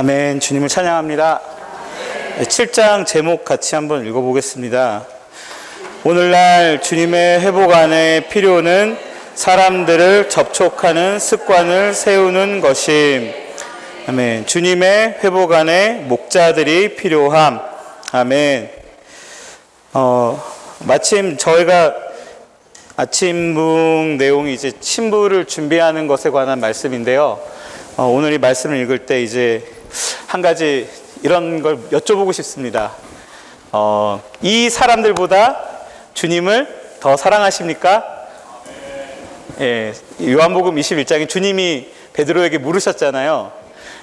아멘. 주님을 찬양합니다. 7장 제목 같이 한번 읽어보겠습니다. 오늘날 주님의 회복 안에 필요는 사람들을 접촉하는 습관을 세우는 것임. 아멘. 주님의 회복 안에 목자들이 필요함. 아멘. 마침 저희가 아침붕 내용이 이제 신부를 준비하는 것에 관한 말씀인데요. 오늘 이 말씀을 읽을 때 이제 한 가지 이런 걸 여쭤보고 싶습니다. 이 사람들보다 주님을 더 사랑하십니까? 예, 요한복음 21장에 주님이 베드로에게 물으셨잖아요.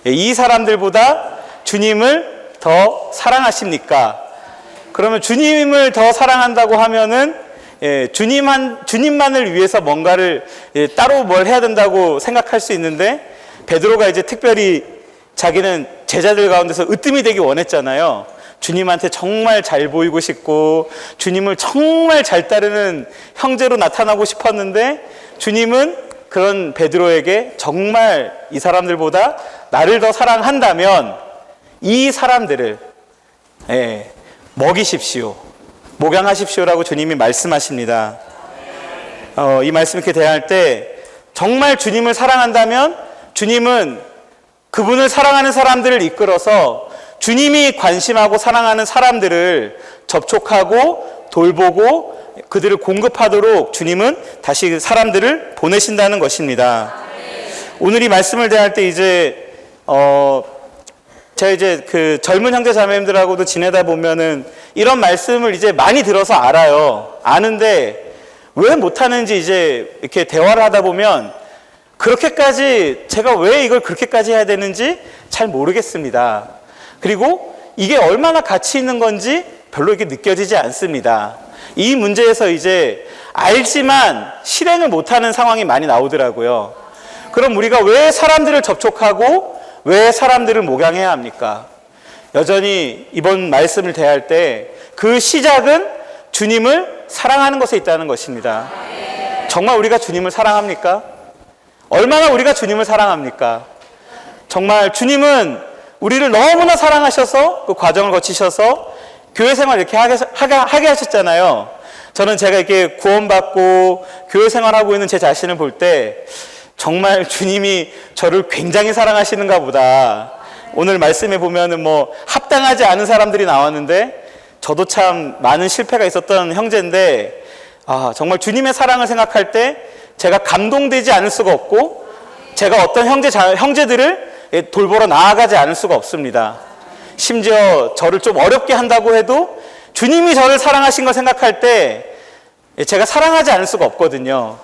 예, 이 사람들보다 주님을 더 사랑하십니까? 그러면 주님을 더 사랑한다고 하면은 주님만을 위해서 뭔가를 따로 뭘 해야 된다고 생각할 수 있는데, 베드로가 이제 특별히 자기는 제자들 가운데서 으뜸이 되기 원했잖아요. 주님한테 정말 잘 보이고 싶고 주님을 정말 잘 따르는 형제로 나타나고 싶었는데, 주님은 그런 베드로에게 정말 이 사람들보다 나를 더 사랑한다면 이 사람들을 먹이십시오, 목양하십시오라고 주님이 말씀하십니다. 이 말씀 이렇게 대할 때 정말 주님을 사랑한다면 주님은 그분을 사랑하는 사람들을 이끌어서 주님이 관심하고 사랑하는 사람들을 접촉하고 돌보고 그들을 공급하도록 주님은 다시 사람들을 보내신다는 것입니다. 오늘 이 말씀을 대할 때 이제 제가 이제 그 젊은 형제 자매님들하고도 지내다 보면은 이런 말씀을 이제 많이 들어서 아는데 왜 못하는지 이제 이렇게 대화를 하다 보면 그렇게까지 제가 왜 이걸 그렇게까지 해야 되는지 잘 모르겠습니다. 그리고 이게 얼마나 가치 있는 건지 별로 이렇게 느껴지지 않습니다. 이 문제에서 이제 알지만 실행을 못하는 상황이 많이 나오더라고요. 그럼 우리가 왜 사람들을 접촉하고 왜 사람들을 목양해야 합니까? 여전히 이번 말씀을 대할 때 그 시작은 주님을 사랑하는 것에 있다는 것입니다. 정말 우리가 주님을 사랑합니까? 얼마나 우리가 주님을 사랑합니까? 정말 주님은 우리를 너무나 사랑하셔서 그 과정을 거치셔서 교회 생활 이렇게 하게 하셨잖아요. 저는 제가 이렇게 구원받고 교회 생활하고 있는 제 자신을 볼 때 정말 주님이 저를 굉장히 사랑하시는가 보다. 오늘 말씀에 보면은 합당하지 않은 사람들이 나왔는데 저도 참 많은 실패가 있었던 형제인데, 정말 주님의 사랑을 생각할 때 제가 감동되지 않을 수가 없고, 제가 어떤 형제들을 돌보러 나아가지 않을 수가 없습니다. 심지어 저를 좀 어렵게 한다고 해도 주님이 저를 사랑하신 걸 생각할 때 제가 사랑하지 않을 수가 없거든요.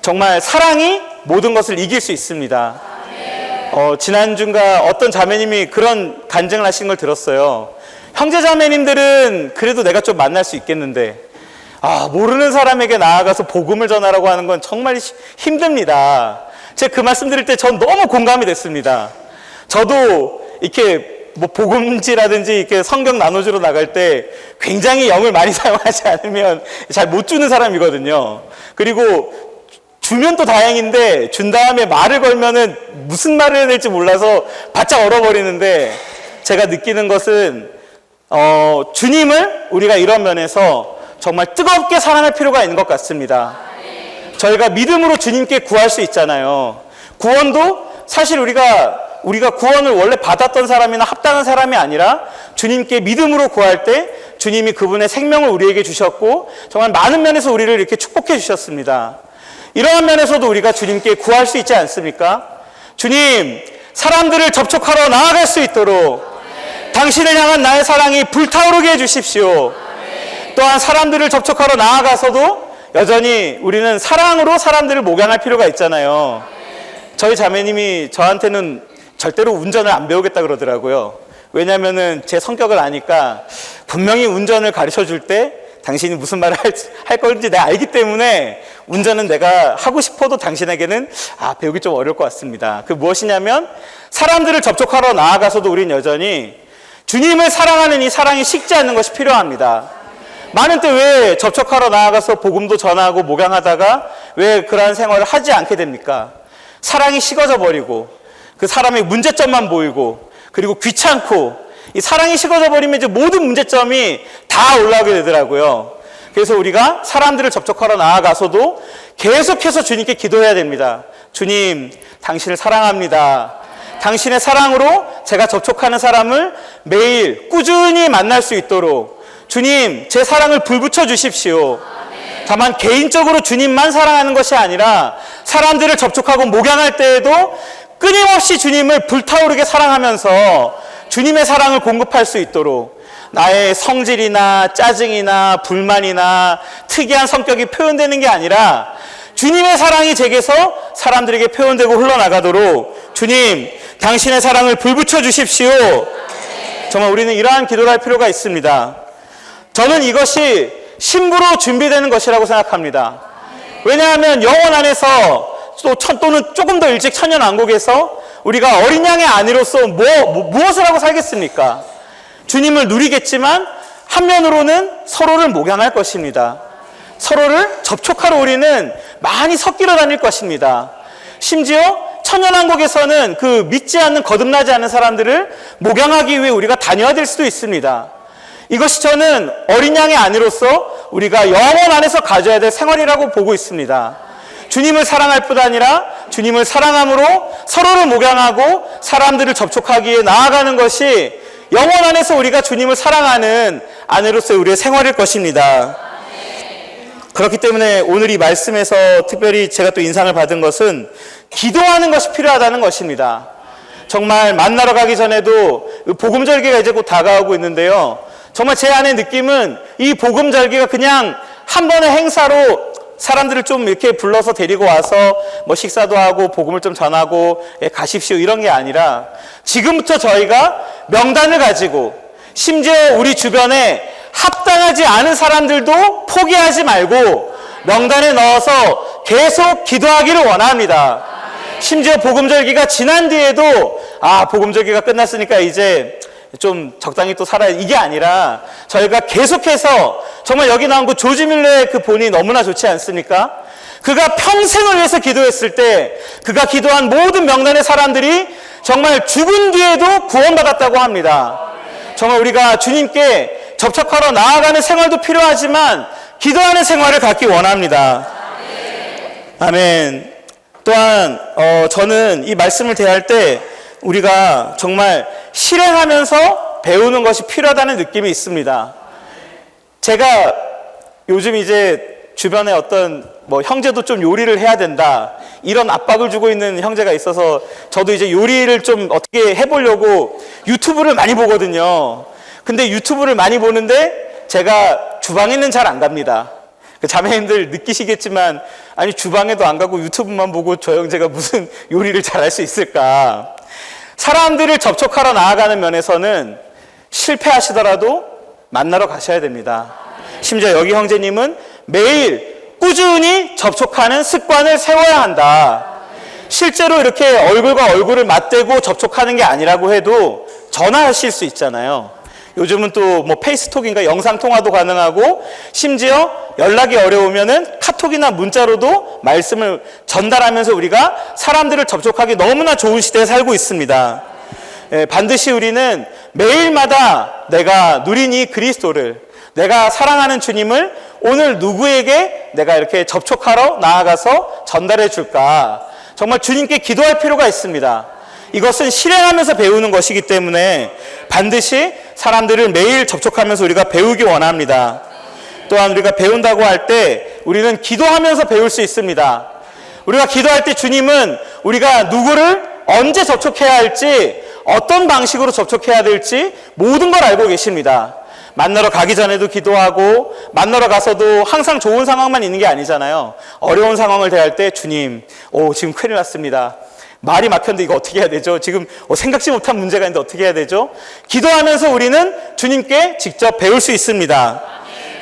정말 사랑이 모든 것을 이길 수 있습니다. 지난주인가 어떤 자매님이 그런 간증을 하신 걸 들었어요. 형제 자매님들은 그래도 내가 좀 만날 수 있겠는데 모르는 사람에게 나아가서 복음을 전하라고 하는 건 정말 힘듭니다. 제가 그 말씀 드릴 때 전 너무 공감이 됐습니다. 저도 이렇게 복음지라든지 이렇게 성경 나눠주러 나갈 때 굉장히 영을 많이 사용하지 않으면 잘 못 주는 사람이거든요. 그리고 주면 또 다행인데 준 다음에 말을 걸면은 무슨 말을 해야 될지 몰라서 바짝 얼어버리는데, 제가 느끼는 것은 주님을 우리가 이런 면에서 정말 뜨겁게 사랑할 필요가 있는 것 같습니다. 저희가 믿음으로 주님께 구할 수 있잖아요. 구원도 사실 우리가 구원을 원래 받았던 사람이나 합당한 사람이 아니라 주님께 믿음으로 구할 때 주님이 그분의 생명을 우리에게 주셨고 정말 많은 면에서 우리를 이렇게 축복해 주셨습니다. 이러한 면에서도 우리가 주님께 구할 수 있지 않습니까? 주님, 사람들을 접촉하러 나아갈 수 있도록 당신을 향한 나의 사랑이 불타오르게 해주십시오. 또한 사람들을 접촉하러 나아가서도 여전히 우리는 사랑으로 사람들을 목양할 필요가 있잖아요. 저희 자매님이 저한테는 절대로 운전을 안 배우겠다 그러더라고요. 왜냐면은 제 성격을 아니까 분명히 운전을 가르쳐 줄 때 당신이 무슨 말을 할 건지 내가 알기 때문에 운전은 내가 하고 싶어도 당신에게는 배우기 좀 어려울 것 같습니다. 그 무엇이냐면 사람들을 접촉하러 나아가서도 우린 여전히 주님을 사랑하는 이 사랑이 식지 않는 것이 필요합니다. 많은 때 왜 접촉하러 나아가서 복음도 전하고 목양하다가 왜 그러한 생활을 하지 않게 됩니까? 사랑이 식어져 버리고 그 사람의 문제점만 보이고 그리고 귀찮고 이 사랑이 식어져 버리면 이제 모든 문제점이 다 올라오게 되더라고요. 그래서 우리가 사람들을 접촉하러 나아가서도 계속해서 주님께 기도해야 됩니다. 주님, 당신을 사랑합니다. 당신의 사랑으로 제가 접촉하는 사람을 매일 꾸준히 만날 수 있도록 주님, 제 사랑을 불붙여 주십시오. 다만 개인적으로 주님만 사랑하는 것이 아니라 사람들을 접촉하고 목양할 때에도 끊임없이 주님을 불타오르게 사랑하면서 주님의 사랑을 공급할 수 있도록 나의 성질이나 짜증이나 불만이나 특이한 성격이 표현되는 게 아니라 주님의 사랑이 제게서 사람들에게 표현되고 흘러나가도록 주님, 당신의 사랑을 불붙여 주십시오. 정말 우리는 이러한 기도를 할 필요가 있습니다. 저는 이것이 신부로 준비되는 것이라고 생각합니다. 왜냐하면 영혼 안에서 또는 조금 더 일찍 천년왕국에서 우리가 어린 양의 아내로서 무엇을 하고 살겠습니까? 주님을 누리겠지만 한면으로는 서로를 목양할 것입니다. 서로를 접촉하러 우리는 많이 섞이러 다닐 것입니다. 심지어 천년왕국에서는 그 믿지 않는 거듭나지 않는 사람들을 목양하기 위해 우리가 다녀야 될 수도 있습니다. 이것이 저는 어린 양의 아내로서 우리가 영혼 안에서 가져야 될 생활이라고 보고 있습니다. 주님을 사랑할 뿐 아니라 주님을 사랑함으로 서로를 목양하고 사람들을 접촉하기에 나아가는 것이 영혼 안에서 우리가 주님을 사랑하는 아내로서의 우리의 생활일 것입니다. 그렇기 때문에 오늘 이 말씀에서 특별히 제가 또 인상을 받은 것은 기도하는 것이 필요하다는 것입니다. 정말 만나러 가기 전에도 복음절기가 이제 곧 다가오고 있는데요. 정말 제 안의 느낌은 이 복음절기가 그냥 한 번의 행사로 사람들을 좀 이렇게 불러서 데리고 와서 뭐 식사도 하고 복음을 좀 전하고 가십시오 이런 게 아니라 지금부터 저희가 명단을 가지고 심지어 우리 주변에 합당하지 않은 사람들도 포기하지 말고 명단에 넣어서 계속 기도하기를 원합니다. 심지어 복음절기가 지난 뒤에도 복음절기가 끝났으니까 이제 좀 적당히 또 살아야 이게 아니라 저희가 계속해서 정말 여기 나온 그 조지 밀러의 그 본이 너무나 좋지 않습니까? 그가 평생을 위해서 기도했을 때 그가 기도한 모든 명단의 사람들이 정말 죽은 뒤에도 구원받았다고 합니다. 정말 우리가 주님께 접촉하러 나아가는 생활도 필요하지만 기도하는 생활을 갖기 원합니다. 아멘. 또한 저는 이 말씀을 대할 때 우리가 정말 실행하면서 배우는 것이 필요하다는 느낌이 있습니다. 제가 요즘 이제 주변에 어떤 형제도 좀 요리를 해야 된다 이런 압박을 주고 있는 형제가 있어서 저도 이제 요리를 좀 어떻게 해보려고 유튜브를 많이 보거든요. 근데 유튜브를 많이 보는데 제가 주방에는 잘 안 갑니다. 자매님들 느끼시겠지만 아니 주방에도 안 가고 유튜브만 보고 저 형제가 무슨 요리를 잘할 수 있을까? 사람들을 접촉하러 나아가는 면에서는 실패하시더라도 만나러 가셔야 됩니다. 심지어 여기 형제님은 매일 꾸준히 접촉하는 습관을 세워야 한다. 실제로 이렇게 얼굴과 얼굴을 맞대고 접촉하는 게 아니라고 해도 전화하실 수 있잖아요. 요즘은 또 페이스톡인가 영상통화도 가능하고 심지어 연락이 어려우면은 카톡이나 문자로도 말씀을 전달하면서 우리가 사람들을 접촉하기 너무나 좋은 시대에 살고 있습니다. 반드시 우리는 매일마다 내가 누린 이 그리스도를 내가 사랑하는 주님을 오늘 누구에게 내가 이렇게 접촉하러 나아가서 전달해 줄까 정말 주님께 기도할 필요가 있습니다. 이것은 실행하면서 배우는 것이기 때문에 반드시 사람들을 매일 접촉하면서 우리가 배우기 원합니다. 또한 우리가 배운다고 할 때 우리는 기도하면서 배울 수 있습니다. 우리가 기도할 때 주님은 우리가 누구를 언제 접촉해야 할지 어떤 방식으로 접촉해야 될지 모든 걸 알고 계십니다. 만나러 가기 전에도 기도하고 만나러 가서도 항상 좋은 상황만 있는 게 아니잖아요. 어려운 상황을 대할 때 주님, 지금 큰일 났습니다. 말이 막혔는데 이거 어떻게 해야 되죠? 지금 생각지 못한 문제가 있는데 어떻게 해야 되죠? 기도하면서 우리는 주님께 직접 배울 수 있습니다.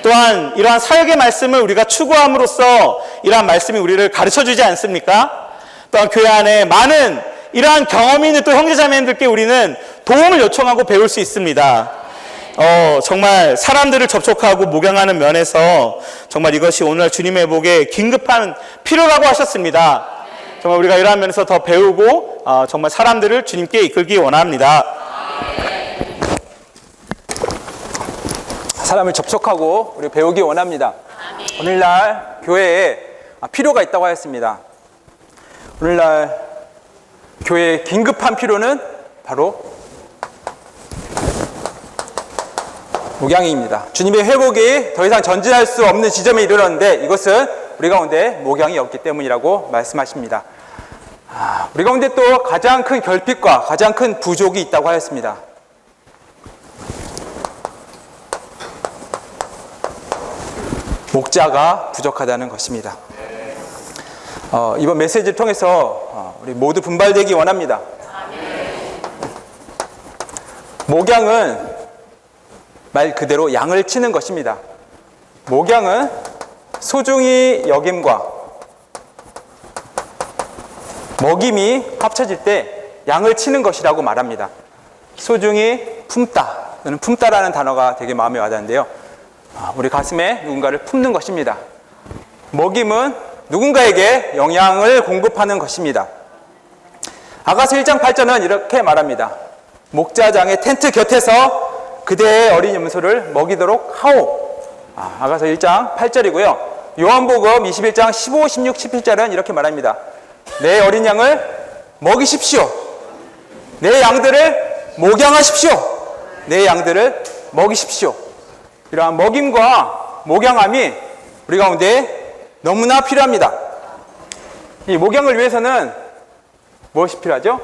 또한 이러한 사역의 말씀을 우리가 추구함으로써 이러한 말씀이 우리를 가르쳐주지 않습니까? 또한 교회 안에 많은 이러한 경험이 있는 또 형제자매님들께 우리는 도움을 요청하고 배울 수 있습니다. 정말 사람들을 접촉하고 목양하는 면에서 정말 이것이 오늘 주님의 복에 긴급한 필요라고 하셨습니다. 정말 우리가 이러한 면에서 더 배우고 정말 사람들을 주님께 이끌기 원합니다. 사람을 접촉하고 우리 배우기 원합니다. 오늘날 교회에 필요가 있다고 하였습니다. 오늘날 교회의 긴급한 필요는 바로 목양입니다. 주님의 회복이 더 이상 전진할 수 없는 지점에 이르렀는데 이것은 우리 가운데 목양이 없기 때문이라고 말씀하십니다. 우리 가운데 또 가장 큰 결핍과 가장 큰 부족이 있다고 하였습니다. 목자가 부족하다는 것입니다. 이번 메시지를 통해서 우리 모두 분발되기 원합니다. 목양은 말 그대로 양을 치는 것입니다. 목양은 소중히 여김과 먹임이 합쳐질 때 양을 치는 것이라고 말합니다. 소중히 품다, 저는 품다라는 단어가 되게 마음에 와닿는데요. 우리 가슴에 누군가를 품는 것입니다. 먹임은 누군가에게 영양을 공급하는 것입니다. 아가서 1장 8절은 이렇게 말합니다. 목자장의 텐트 곁에서 그대의 어린 염소를 먹이도록 하오. 아가서 1장 8절이고요. 요한복음 21장 15, 16, 17절은 이렇게 말합니다. 내 어린 양을 먹이십시오. 내 양들을 목양하십시오. 내 양들을 먹이십시오. 이러한 먹임과 목양함이 우리 가운데 너무나 필요합니다. 이 목양을 위해서는 무엇이 필요하죠?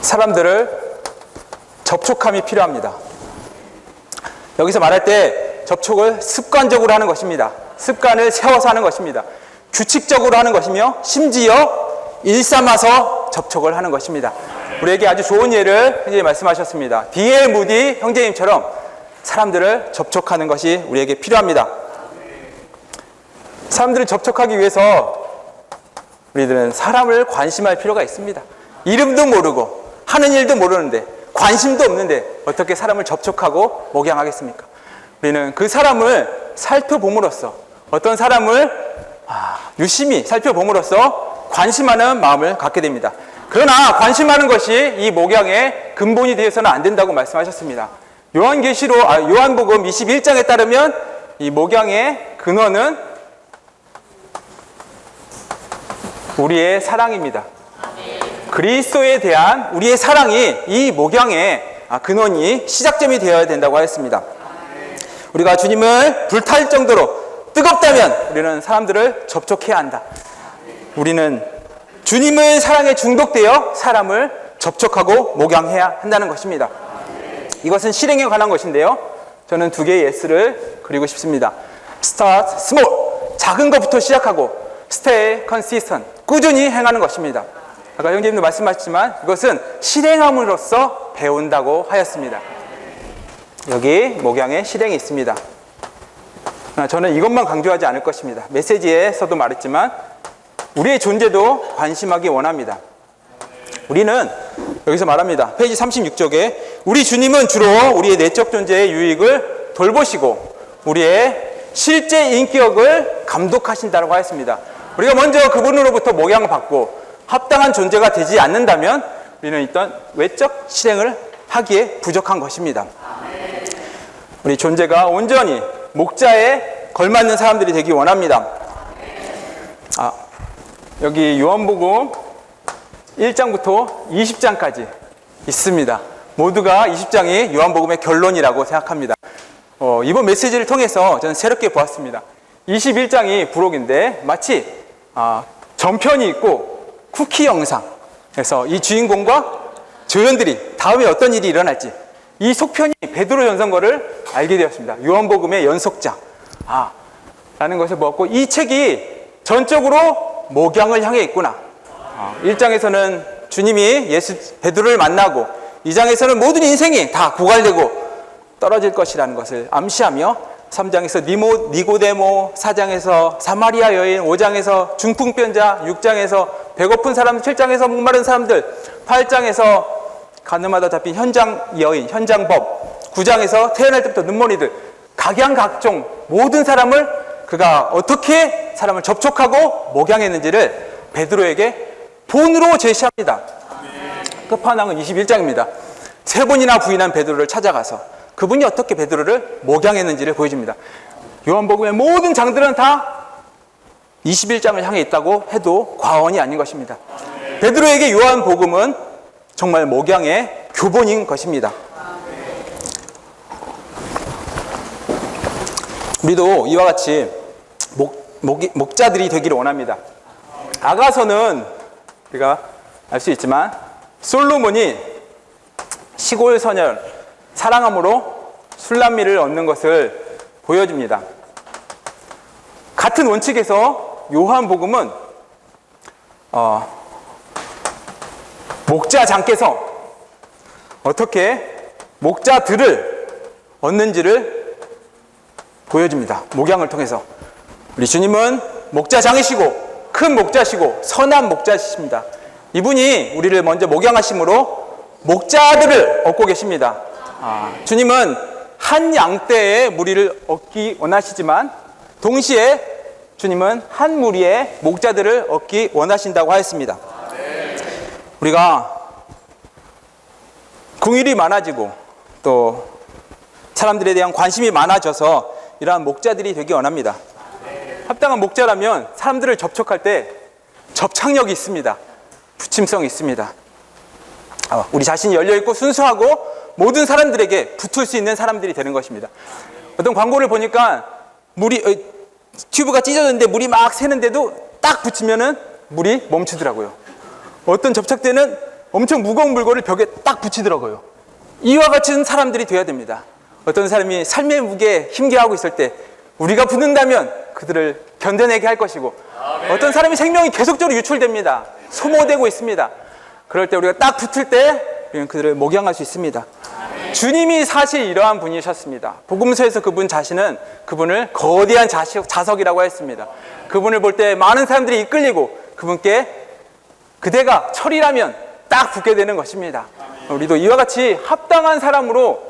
사람들을 접촉함이 필요합니다. 여기서 말할 때 접촉을 습관적으로 하는 것입니다. 습관을 세워서 하는 것입니다. 규칙적으로 하는 것이며 심지어 일삼아서 접촉을 하는 것입니다. 우리에게 아주 좋은 예를 형제님 말씀하셨습니다. D.L. 무디 형제님처럼 사람들을 접촉하는 것이 우리에게 필요합니다. 사람들을 접촉하기 위해서 우리들은 사람을 관심할 필요가 있습니다. 이름도 모르고 하는 일도 모르는데 관심도 없는데 어떻게 사람을 접촉하고 목양하겠습니까? 우리는 그 사람을 살펴봄으로써 어떤 사람을 유심히 살펴봄으로써 관심하는 마음을 갖게 됩니다. 그러나 관심하는 것이 이 목양의 근본이 되어서는 안 된다고 말씀하셨습니다. 요한복음 21장에 따르면 이 목양의 근원은 우리의 사랑입니다. 그리스도에 대한 우리의 사랑이 이 목양의 근원이 시작점이 되어야 된다고 하였습니다. 우리가 주님을 불탈 정도로 뜨겁다면 우리는 사람들을 접촉해야 한다. 우리는 주님의 사랑에 중독되어 사람을 접촉하고 목양해야 한다는 것입니다. 이것은 실행에 관한 것인데요. 저는 두 개의 예스를 그리고 싶습니다. Start small, 작은 것부터 시작하고 Stay consistent, 꾸준히 행하는 것입니다. 아까 형제님도 말씀하셨지만 이것은 실행함으로써 배운다고 하였습니다. 여기 목양의 실행이 있습니다. 저는 이것만 강조하지 않을 것입니다. 메시지에서도 말했지만 우리의 존재도 관심하기 원합니다. 우리는 여기서 말합니다. 페이지 36쪽에 우리 주님은 주로 우리의 내적 존재의 유익을 돌보시고 우리의 실제 인격을 감독하신다고 하였습니다. 우리가 먼저 그분으로부터 목양을 받고 합당한 존재가 되지 않는다면 우리는 일단 외적 실행을 하기에 부족한 것입니다. 우리 존재가 온전히 목자에 걸맞는 사람들이 되기 원합니다. 여기 요한복음 1장부터 20장까지 있습니다. 모두가 20장이 요한복음의 결론이라고 생각합니다. 이번 메시지를 통해서 저는 새롭게 보았습니다. 21장이 부록인데 마치 전편이 있고 쿠키 영상, 그래서 이 주인공과 조연들이 다음에 어떤 일이 일어날지 이 속편이 베드로 전서거를 알게 되었습니다. 요한복음의 연속장 라는 것을 보았고 이 책이 전적으로 목양을 향해 있구나. 1장에서는 주님이 베드로를 만나고 2장에서는 모든 인생이 다 고갈되고 떨어질 것이라는 것을 암시하며 3장에서 니고데모, 4장에서 사마리아 여인, 5장에서 중풍병자, 6장에서 배고픈 사람, 7장에서 목마른 사람들, 8장에서 가늠하다 잡힌 현장 여인, 현장법, 9장에서 태어날 때부터 눈머리들, 각양각종 모든 사람을 그가 어떻게 사람을 접촉하고 목양했는지를 베드로에게 본으로 제시합니다. 끝판왕은 21장입니다. 3번이나 부인한 베드로를 찾아가서 그분이 어떻게 베드로를 목양했는지를 보여줍니다. 요한복음의 모든 장들은 다 21장을 향해 있다고 해도 과언이 아닌 것입니다. 베드로에게 요한복음은 정말 목양의 교본인 것입니다. 우리도 이와 같이 목자들이 되기를 원합니다. 아가서는 우리가 알 수 있지만 솔로몬이 시골 소년 사랑함으로 술람미를 얻는 것을 보여줍니다. 같은 원칙에서 요한복음은 목자장께서 어떻게 목자들을 얻는지를 보여줍니다. 목양을 통해서. 우리 주님은 목자장이시고 큰 목자시고 선한 목자시십니다. 이분이 우리를 먼저 목양하심으로 목자들을 얻고 계십니다. 주님은 한 양떼의 무리를 얻기 원하시지만 동시에 주님은 한 무리의 목자들을 얻기 원하신다고 하였습니다. 우리가 궁일이 많아지고 또 사람들에 대한 관심이 많아져서 이러한 목자들이 되기 원합니다. 합당한 목자라면 사람들을 접촉할 때 접착력이 있습니다. 붙임성이 있습니다. 우리 자신이 열려있고 순수하고 모든 사람들에게 붙을 수 있는 사람들이 되는 것입니다. 어떤 광고를 보니까 튜브가 찢어졌는데 물이 막 새는데도 딱 붙이면은 물이 멈추더라고요. 어떤 접착제는 엄청 무거운 물건을 벽에 딱 붙이더라고요. 이와 같은 사람들이 되어야 됩니다. 어떤 사람이 삶의 무게에 힘겨워하고 있을 때 우리가 붙는다면 그들을 견뎌내게 할 것이고, 어떤 사람이 생명이 계속적으로 유출됩니다. 소모되고 있습니다. 그럴 때 우리가 딱 붙을 때 우리는 그들을 목양할 수 있습니다. 주님이 사실 이러한 분이셨습니다. 복음서에서 그분 자신은 그분을 거대한 자석이라고 했습니다. 그분을 볼 때 많은 사람들이 이끌리고 그분께 그대가 철이라면 딱 붙게 되는 것입니다. 우리도 이와 같이 합당한 사람으로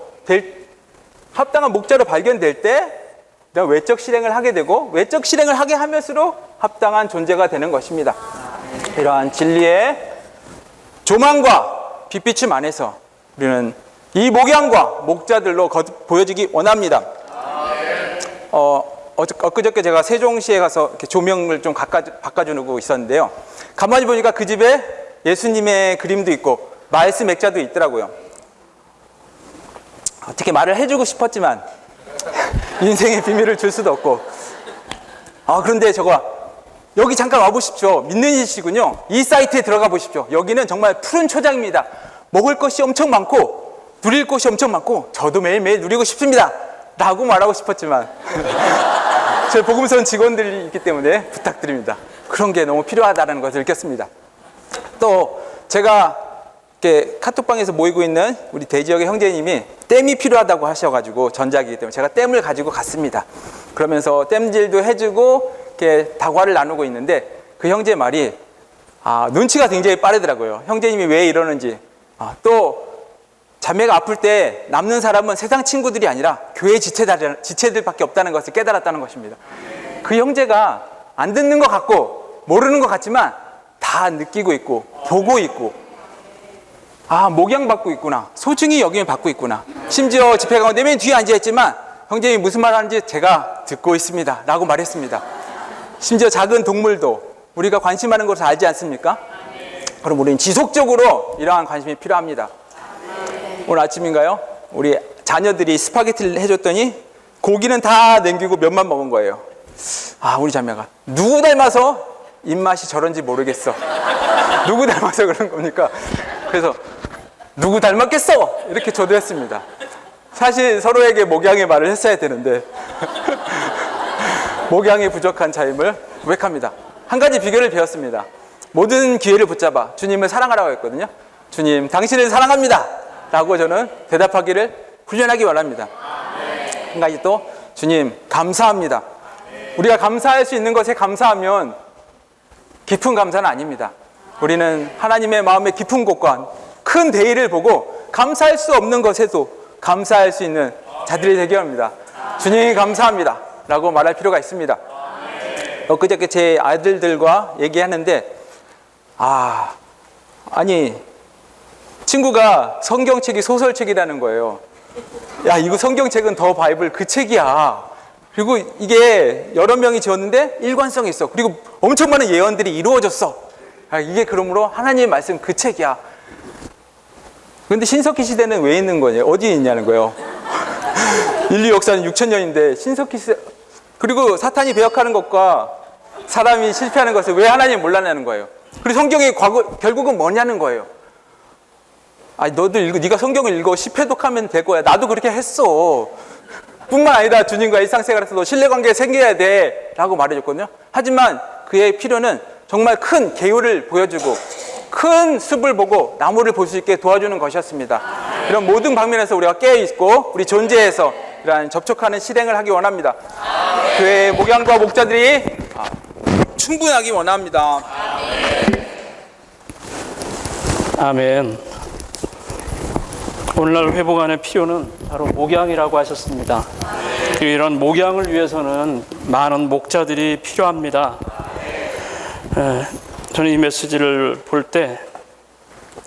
합당한 목자로 발견될 때 외적 실행을 하게 되고, 외적 실행을 하게 하면서도 합당한 존재가 되는 것입니다. 이러한 진리의 조망과 빛비춤 안에서 우리는 이 목양과 목자들로 보여지기 원합니다. 엊그저께 제가 세종시에 가서 이렇게 조명을 좀 바꿔주고 있었는데요. 가만히 보니까 그 집에 예수님의 그림도 있고 말씀 액자도 있더라고요. 어떻게 말을 해주고 싶었지만 인생의 비밀을 줄 수도 없고, 그런데 여기 잠깐 와보십시오. 믿는 이시군요. 이 사이트에 들어가 보십시오. 여기는 정말 푸른 초장입니다. 먹을 것이 엄청 많고 누릴 것이 엄청 많고 저도 매일매일 누리고 싶습니다 라고 말하고 싶었지만 저희 복음선 직원들이 있기 때문에 부탁드립니다. 그런 게 너무 필요하다는 것을 느꼈습니다. 또 제가 이렇게 카톡방에서 모이고 있는 우리 대지역의 형제님이 댐이 필요하다고 하셔가지고, 전작이기 때문에 제가 댐을 가지고 갔습니다. 그러면서 댐질도 해주고 이렇게 다과를 나누고 있는데 그 형제 말이 눈치가 굉장히 빠르더라고요. 형제님이 왜 이러는지. 또 자매가 아플 때 남는 사람은 세상 친구들이 아니라 교회 지체들밖에 없다는 것을 깨달았다는 것입니다. 그 형제가 안 듣는 것 같고 모르는 것 같지만 다 느끼고 있고 보고 있고, 목양받고 있구나, 소중히 여김을 받고 있구나. 심지어 집회 가운데 맨 뒤에 앉아있지만 형제님이 무슨 말 하는지 제가 듣고 있습니다 라고 말했습니다. 심지어 작은 동물도 우리가 관심하는 것을 알지 않습니까? 그럼 우리는 지속적으로 이러한 관심이 필요합니다. 오늘 아침인가요? 우리 자녀들이 스파게티를 해줬더니 고기는 다 남기고 면만 먹은 거예요. 우리 자매가 누구 닮아서 입맛이 저런지 모르겠어. 누구 닮아서 그런 겁니까? 그래서 누구 닮았겠어? 이렇게 저도 했습니다. 사실 서로에게 목양의 말을 했어야 되는데 목양이 부족한 자임을 고백합니다. 한 가지 비결을 배웠습니다. 모든 기회를 붙잡아 주님을 사랑하라고 했거든요. 주님, 당신을 사랑합니다 라고 저는 대답하기를 훈련하기 원합니다. 한 가지 또, 주님, 감사합니다. 우리가 감사할 수 있는 것에 감사하면 깊은 감사는 아닙니다. 우리는 하나님의 마음의 깊은 곳과 큰 대의를 보고 감사할 수 없는 것에도 감사할 수 있는 자들이 되기 합니다. 주님, 감사합니다 라고 말할 필요가 있습니다. 엊그저께 제 아들들과 얘기하는데 아니 친구가 성경책이 소설책이라는 거예요. 야, 이거 성경책은 더 바이블 그 책이야. 그리고 이게 여러 명이 지었는데 일관성이 있어. 그리고 엄청 많은 예언들이 이루어졌어. 아, 이게 그러므로 하나님의 말씀 그 책이야. 근데 신석기 시대는 왜 있는 거냐? 어디에 있냐는 거예요. 인류 역사는 6,000년인데 신석기 시대, 그리고 사탄이 배역하는 것과 사람이 실패하는 것을 왜 하나님 몰라내는 거예요? 그리고 성경의 결국은 뭐냐는 거예요. 아니, 너도 네가 성경을 읽어 10회독하면 될 거야. 나도 그렇게 했어. 뿐만 아니라 주님과 일상생활에서도 신뢰관계가 생겨야 돼 라고 말해줬거든요. 하지만 그의 필요는 정말 큰 개요를 보여주고 큰 숲을 보고 나무를 볼 수 있게 도와주는 것이었습니다. 이런 모든 방면에서 우리가 깨어있고 우리 존재에서 이러한 접촉하는 실행을 하기 원합니다. 교회의 목양과 목자들이 충분하기 원합니다. 아멘. 오늘날 회복안의 필요는 바로 목양이라고 하셨습니다. 이런 목양을 위해서는 많은 목자들이 필요합니다. 저는 이 메시지를 볼 때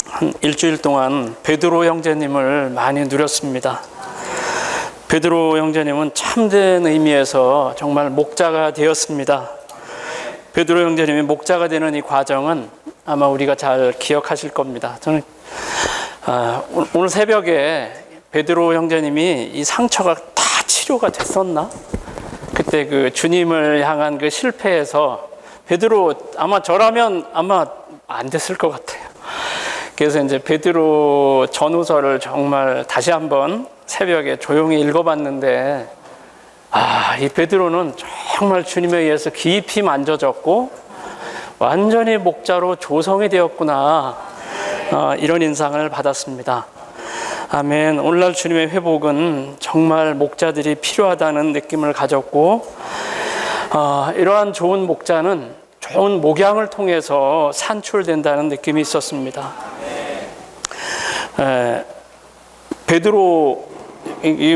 한 일주일 동안 베드로 형제님을 많이 누렸습니다. 베드로 형제님은 참된 의미에서 정말 목자가 되었습니다. 베드로 형제님이 목자가 되는 이 과정은 아마 우리가 잘 기억하실 겁니다. 저는 오늘 새벽에 베드로 형제님이 이 상처가 다 치료가 됐었나? 그때 그 주님을 향한 그 실패에서 베드로 아마 저라면 아마 안 됐을 것 같아요. 그래서 이제 베드로 전후서를 정말 다시 한번 새벽에 조용히 읽어봤는데 이 베드로는 정말 주님에 의해서 깊이 만져졌고 완전히 목자로 조성이 되었구나, 이런 인상을 받았습니다. 아멘. 오늘날 주님의 회복은 정말 목자들이 필요하다는 느낌을 가졌고 이러한 좋은 목자는 좋은 목양을 통해서 산출된다는 느낌이 있었습니다.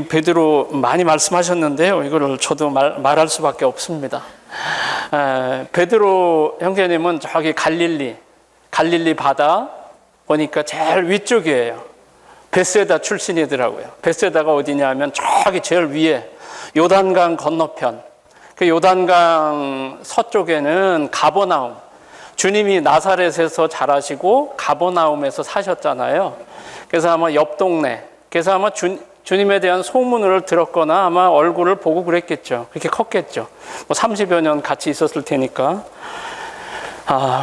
베드로 많이 말씀하셨는데요. 이거를 저도 말할 수밖에 없습니다. 베드로 형제님은 저기 갈릴리 바다 보니까 제일 위쪽이에요. 베세다 출신이더라고요. 베세다가 어디냐 하면 저기 제일 위에 요단강 건너편, 그 요단강 서쪽에는 가버나움, 주님이 나사렛에서 자라시고 가버나움에서 사셨잖아요. 그래서 아마 옆 동네, 그래서 아마 주님에 대한 소문을 들었거나 아마 얼굴을 보고 그랬겠죠. 그렇게 컸겠죠. 뭐 30여 년 같이 있었을 테니까.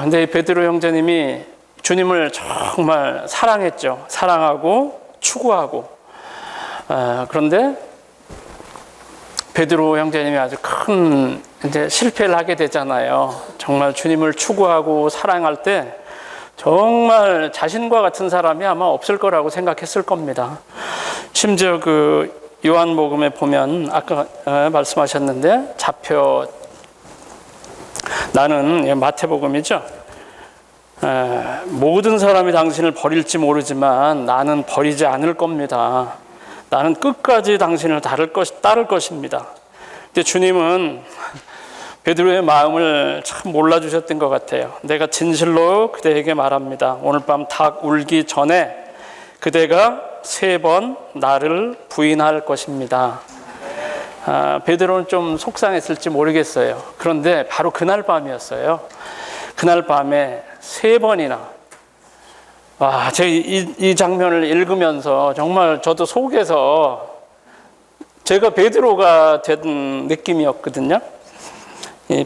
근데 베드로 형제님이 주님을 정말 사랑했죠. 사랑하고 추구하고. 그런데 베드로 형제님이 아주 큰 이제 실패를 하게 되잖아요. 정말 주님을 추구하고 사랑할 때 정말 자신과 같은 사람이 아마 없을 거라고 생각했을 겁니다. 심지어 그 요한복음에 보면 아까 말씀하셨는데 나는 마태복음이죠. 모든 사람이 당신을 버릴지 모르지만 나는 버리지 않을 겁니다. 나는 끝까지 당신을 따를 것입니다. 근데 주님은 베드로의 마음을 참 몰라주셨던 것 같아요. 내가 진실로 그대에게 말합니다. 오늘 밤 닭 울기 전에 그대가 3번 나를 부인할 것입니다. 베드로는 좀 속상했을지 모르겠어요. 그런데 바로 그날 밤이었어요. 그날 밤에 3번이나 제가 이 장면을 읽으면서 정말 저도 속에서 제가 베드로가 된 느낌이었거든요.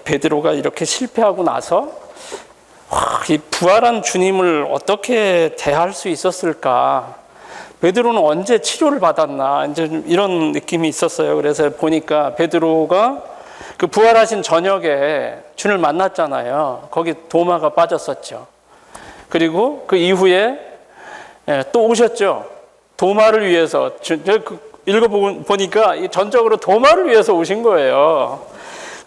베드로가 이렇게 실패하고 나서 이 부활한 주님을 어떻게 대할 수 있었을까? 베드로는 언제 치료를 받았나? 이제 이런 느낌이 있었어요. 그래서 보니까 베드로가 그 부활하신 저녁에 주님을 만났잖아요. 거기 도마가 빠졌었죠. 그리고 그 이후에 또 오셨죠. 도마를 위해서. 읽어보니까 전적으로 도마를 위해서 오신 거예요.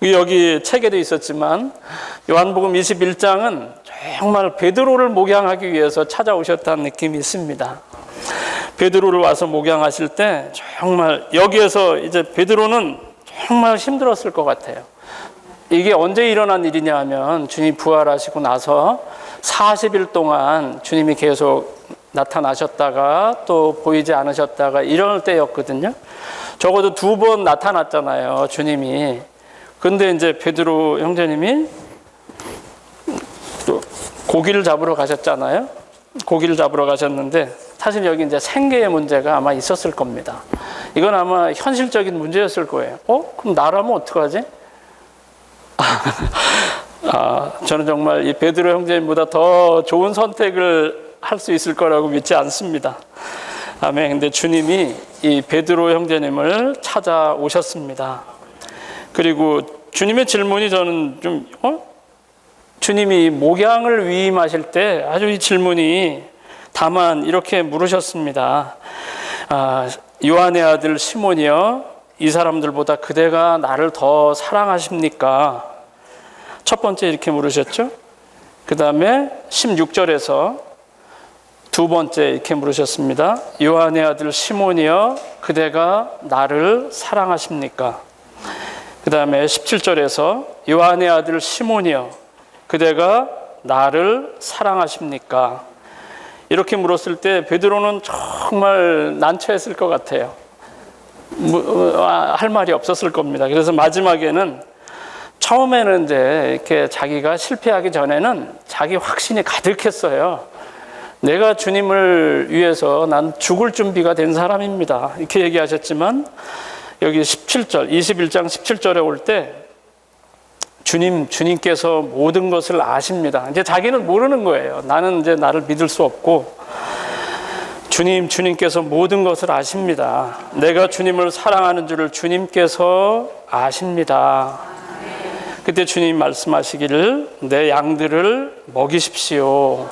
여기 책에도 있었지만 요한복음 21장은 정말 베드로를 목양하기 위해서 찾아오셨다는 느낌이 있습니다. 베드로를 와서 목양하실 때 정말 여기에서 이제 베드로는 정말 힘들었을 것 같아요. 이게 언제 일어난 일이냐 하면 주님이 부활하시고 나서 40일 동안 주님이 계속 나타나셨다가 또 보이지 않으셨다가 이럴 때였거든요. 적어도 2번 나타났잖아요, 주님이. 근데 이제 베드로 형제님이 또 고기를 잡으러 가셨잖아요. 고기를 잡으러 가셨는데 사실 여기 이제 생계의 문제가 아마 있었을 겁니다. 이건 아마 현실적인 문제였을 거예요. 그럼 나라면 어떡하지? 저는 정말 이 베드로 형제님보다 더 좋은 선택을 할 수 있을 거라고 믿지 않습니다. 아멘. 근데 주님이 이 베드로 형제님을 찾아오셨습니다. 그리고 주님의 질문이 저는 좀, 주님이 목양을 위임하실 때 아주 이 질문이 다만 이렇게 물으셨습니다. 요한의 아들 시몬이여, 이 사람들보다 그대가 나를 더 사랑하십니까? 첫 번째 이렇게 물으셨죠. 그 다음에 16절에서 두 번째 이렇게 물으셨습니다. 요한의 아들 시몬이여, 그대가 나를 사랑하십니까? 그 다음에 17절에서 요한의 아들 시몬이여, 그대가 나를 사랑하십니까? 이렇게 물었을 때 베드로는 정말 난처했을 것 같아요. 할 말이 없었을 겁니다. 그래서 마지막에는, 처음에는 이제 이렇게 자기가 실패하기 전에는 자기 확신이 가득했어요. 내가 주님을 위해서 난 죽을 준비가 된 사람입니다. 이렇게 얘기하셨지만 여기 17절, 21장 17절에 올 때 주님께서 모든 것을 아십니다. 이제 자기는 모르는 거예요. 나는 이제 나를 믿을 수 없고, 주님께서 모든 것을 아십니다. 내가 주님을 사랑하는 줄을 주님께서 아십니다. 그때 주님 말씀하시기를 내 양들을 먹이십시오.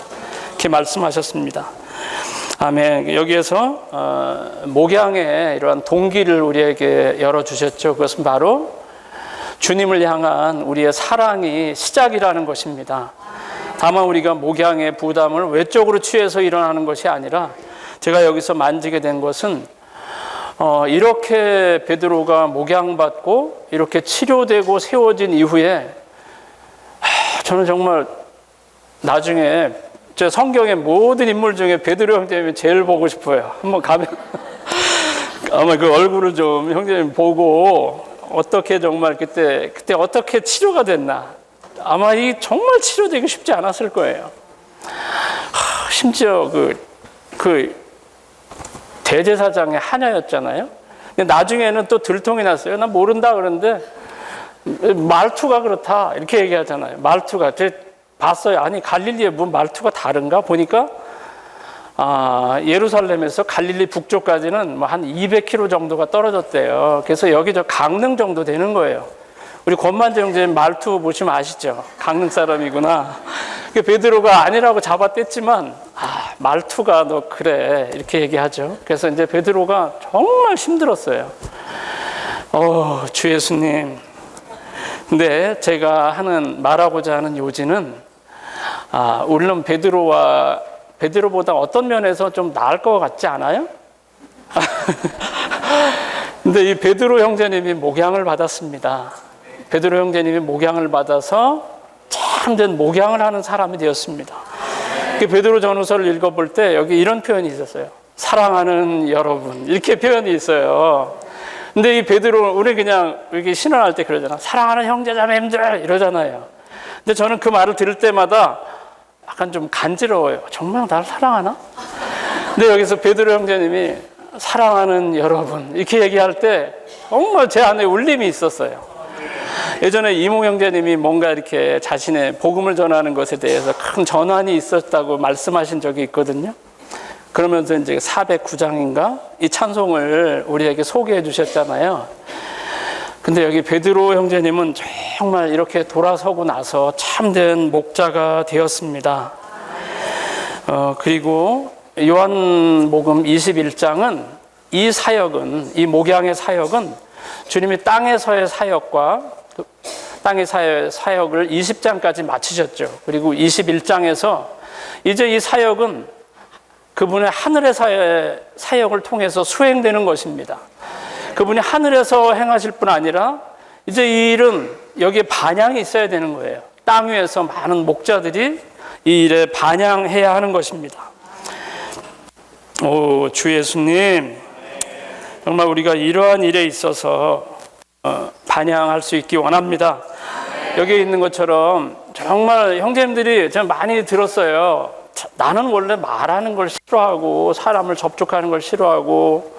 이렇게 말씀하셨습니다. 아멘. 여기에서 목양의 이러한 동기를 우리에게 열어주셨죠. 그것은 바로 주님을 향한 우리의 사랑이 시작이라는 것입니다. 다만 우리가 목양의 부담을 외적으로 취해서 일어나는 것이 아니라, 제가 여기서 만지게 된 것은 이렇게 베드로가 목양받고 이렇게 치료되고 세워진 이후에 저는 정말 나중에 제 성경의 모든 인물 중에 베드로 형제님이 제일 보고 싶어요. 한번 가면 아마 그 얼굴을 좀 형제님 보고 어떻게 정말 그때 어떻게 치료가 됐나. 아마 이 정말 치료되기 쉽지 않았을 거예요. 심지어 그 대제사장의 하냐였잖아요. 근데 나중에는 또 들통이 났어요. 난 모른다 그러는데 말투가 그렇다 이렇게 얘기하잖아요. 말투가 봤어요. 아니 갈릴리의 뭐 말투가 다른가 보니까 예루살렘에서 갈릴리 북쪽까지는 뭐 한 200km 정도가 떨어졌대요. 그래서 여기 저 강릉 정도 되는 거예요. 우리 권만재 형제님 말투 보시면 아시죠? 강릉 사람이구나. 베드로가 아니라고 잡아댔지만 말투가 너 그래 이렇게 얘기하죠. 그래서 이제 베드로가 정말 힘들었어요. 주 예수님. 근데 제가 말하고자 하는 요지는 물론 베드로보다 어떤 면에서 좀 나을 것 같지 않아요? 근데 이 베드로 형제님이 목양을 받았습니다. 베드로 형제님이 목양을 받아서 참된 목양을 하는 사람이 되었습니다. 베드로 전후서를 읽어볼 때 여기 이런 표현이 있었어요. 사랑하는 여러분 이렇게 표현이 있어요. 근데 이 베드로 우리 그냥 이렇게 신앙할 때 그러잖아. 사랑하는 형제자매님들 이러잖아요. 근데 저는 그 말을 들을 때마다 약간 좀 간지러워요. 정말 나를 사랑하나? 근데 여기서 베드로 형제님이 사랑하는 여러분 이렇게 얘기할 때 정말 제 안에 울림이 있었어요. 예전에 이모 형제님이 뭔가 이렇게 자신의 복음을 전하는 것에 대해서 큰 전환이 있었다고 말씀하신 적이 있거든요. 그러면서 이제 409장인가 이 찬송을 우리에게 소개해 주셨잖아요. 근데 여기 베드로 형제님은 정말 이렇게 돌아서고 나서 참된 목자가 되었습니다. 그리고 요한복음 21장은 이 목양의 사역은 주님이 땅에서의 사역과 땅의 사역을 20장까지 마치셨죠. 그리고 21장에서 이제 이 사역은 그분의 하늘의 사역을 통해서 수행되는 것입니다. 그분이 하늘에서 행하실 뿐 아니라 이제 이 일은 여기에 반향이 있어야 되는 거예요. 땅 위에서 많은 목자들이 이 일에 반향해야 하는 것입니다. 오, 주 예수님, 정말 우리가 이러한 일에 있어서 반향할 수 있기 원합니다. 여기 있는 것처럼 정말 형제님들이 제가 많이 들었어요. 나는 원래 말하는 걸 싫어하고 사람을 접촉하는 걸 싫어하고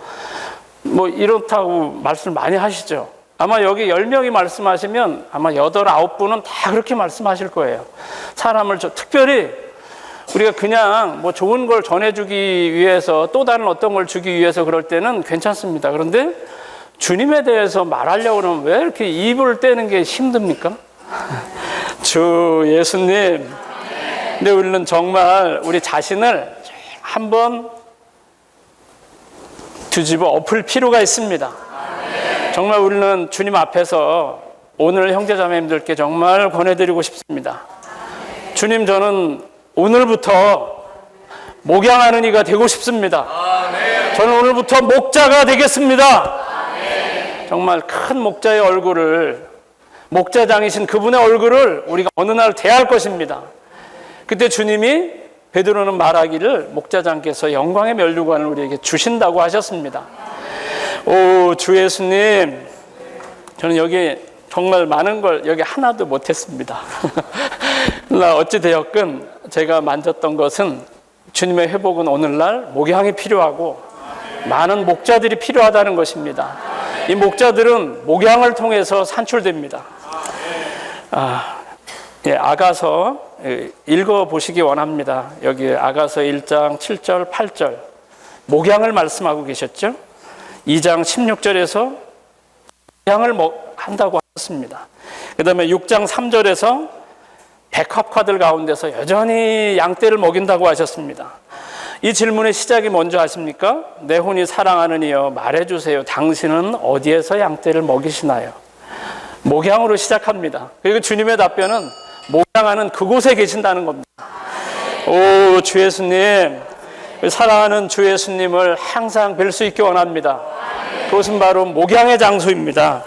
뭐 이렇다고 말씀을 많이 하시죠. 아마 여기 10명이 말씀하시면 아마 8, 9분은 다 그렇게 말씀하실 거예요. 사람을 특별히 우리가 그냥 뭐 좋은 걸 전해주기 위해서 또 다른 어떤 걸 주기 위해서 그럴 때는 괜찮습니다. 그런데 주님에 대해서 말하려고 그러면 왜 이렇게 입을 떼는 게 힘듭니까? 주 예수님, 근데 우리는 정말 우리 자신을 한번 뒤집어 엎을 필요가 있습니다. 정말 우리는 주님 앞에서 오늘 형제자매님들께 정말 권해드리고 싶습니다. 주님, 저는 오늘부터 목양하는 이가 되고 싶습니다. 저는 오늘부터 목자가 되겠습니다. 정말 큰 목자의 얼굴을, 목자장이신 그분의 얼굴을 우리가 어느 날 대할 것입니다. 그때 주님이 베드로는 말하기를 목자장께서 영광의 면류관을 우리에게 주신다고 하셨습니다. 오, 주 예수님, 저는 여기 정말 많은 걸 여기 하나도 못했습니다. 그러나 어찌되었건 제가 만졌던 것은 주님의 회복은 오늘날 목양이 필요하고 많은 목자들이 필요하다는 것입니다. 이 목자들은 목양을 통해서 산출됩니다. 아가서 읽어보시기 원합니다. 여기 아가서 1장 7절 8절 목양을 말씀하고 계셨죠. 2장 16절에서 목양을 한다고 하셨습니다. 그 다음에 6장 3절에서 백합화들 가운데서 여전히 양떼를 먹인다고 하셨습니다. 이 질문의 시작이 뭔지 아십니까? 내 혼이 사랑하는 이여 말해주세요. 당신은 어디에서 양떼를 먹이시나요? 목양으로 시작합니다. 그리고 주님의 답변은 목양하는 그곳에 계신다는 겁니다. 오, 주 예수님, 사랑하는 주 예수님을 항상 뵐 수 있기 원합니다. 그것은 바로 목양의 장소입니다.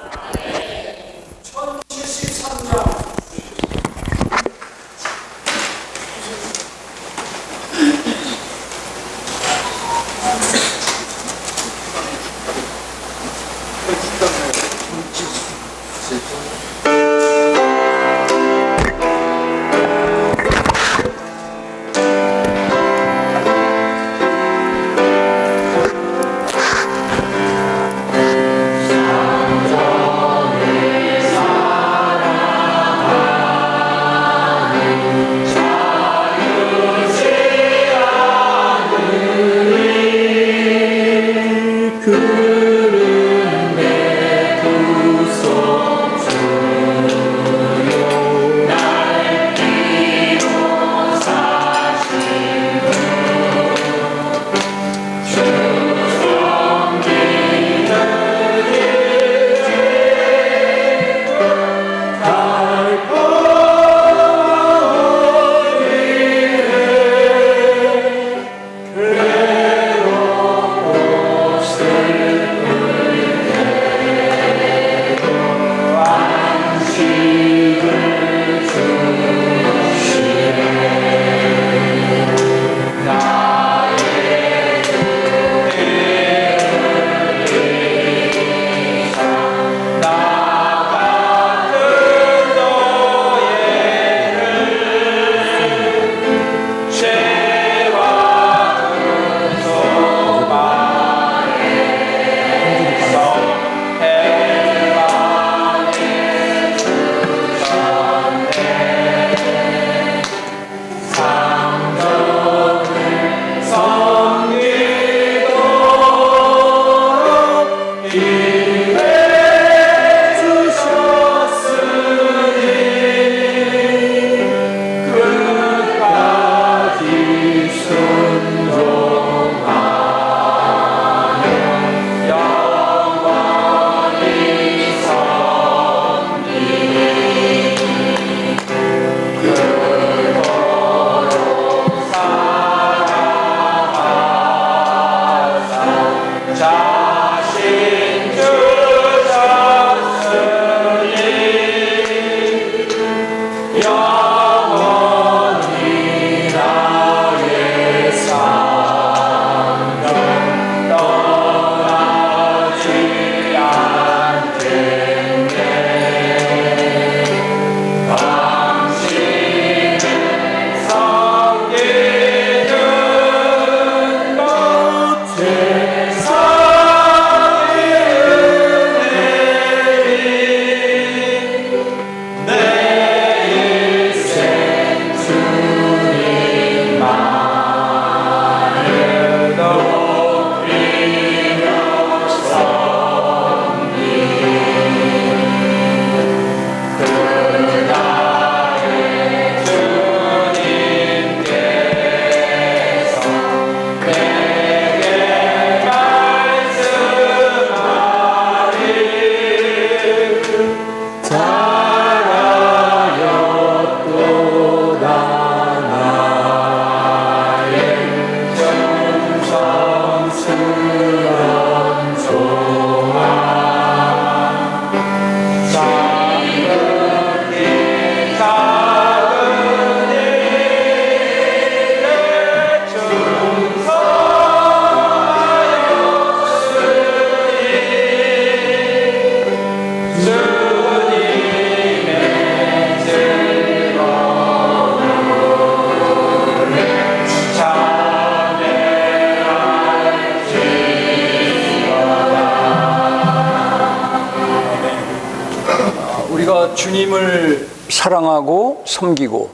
주님을 사랑하고 섬기고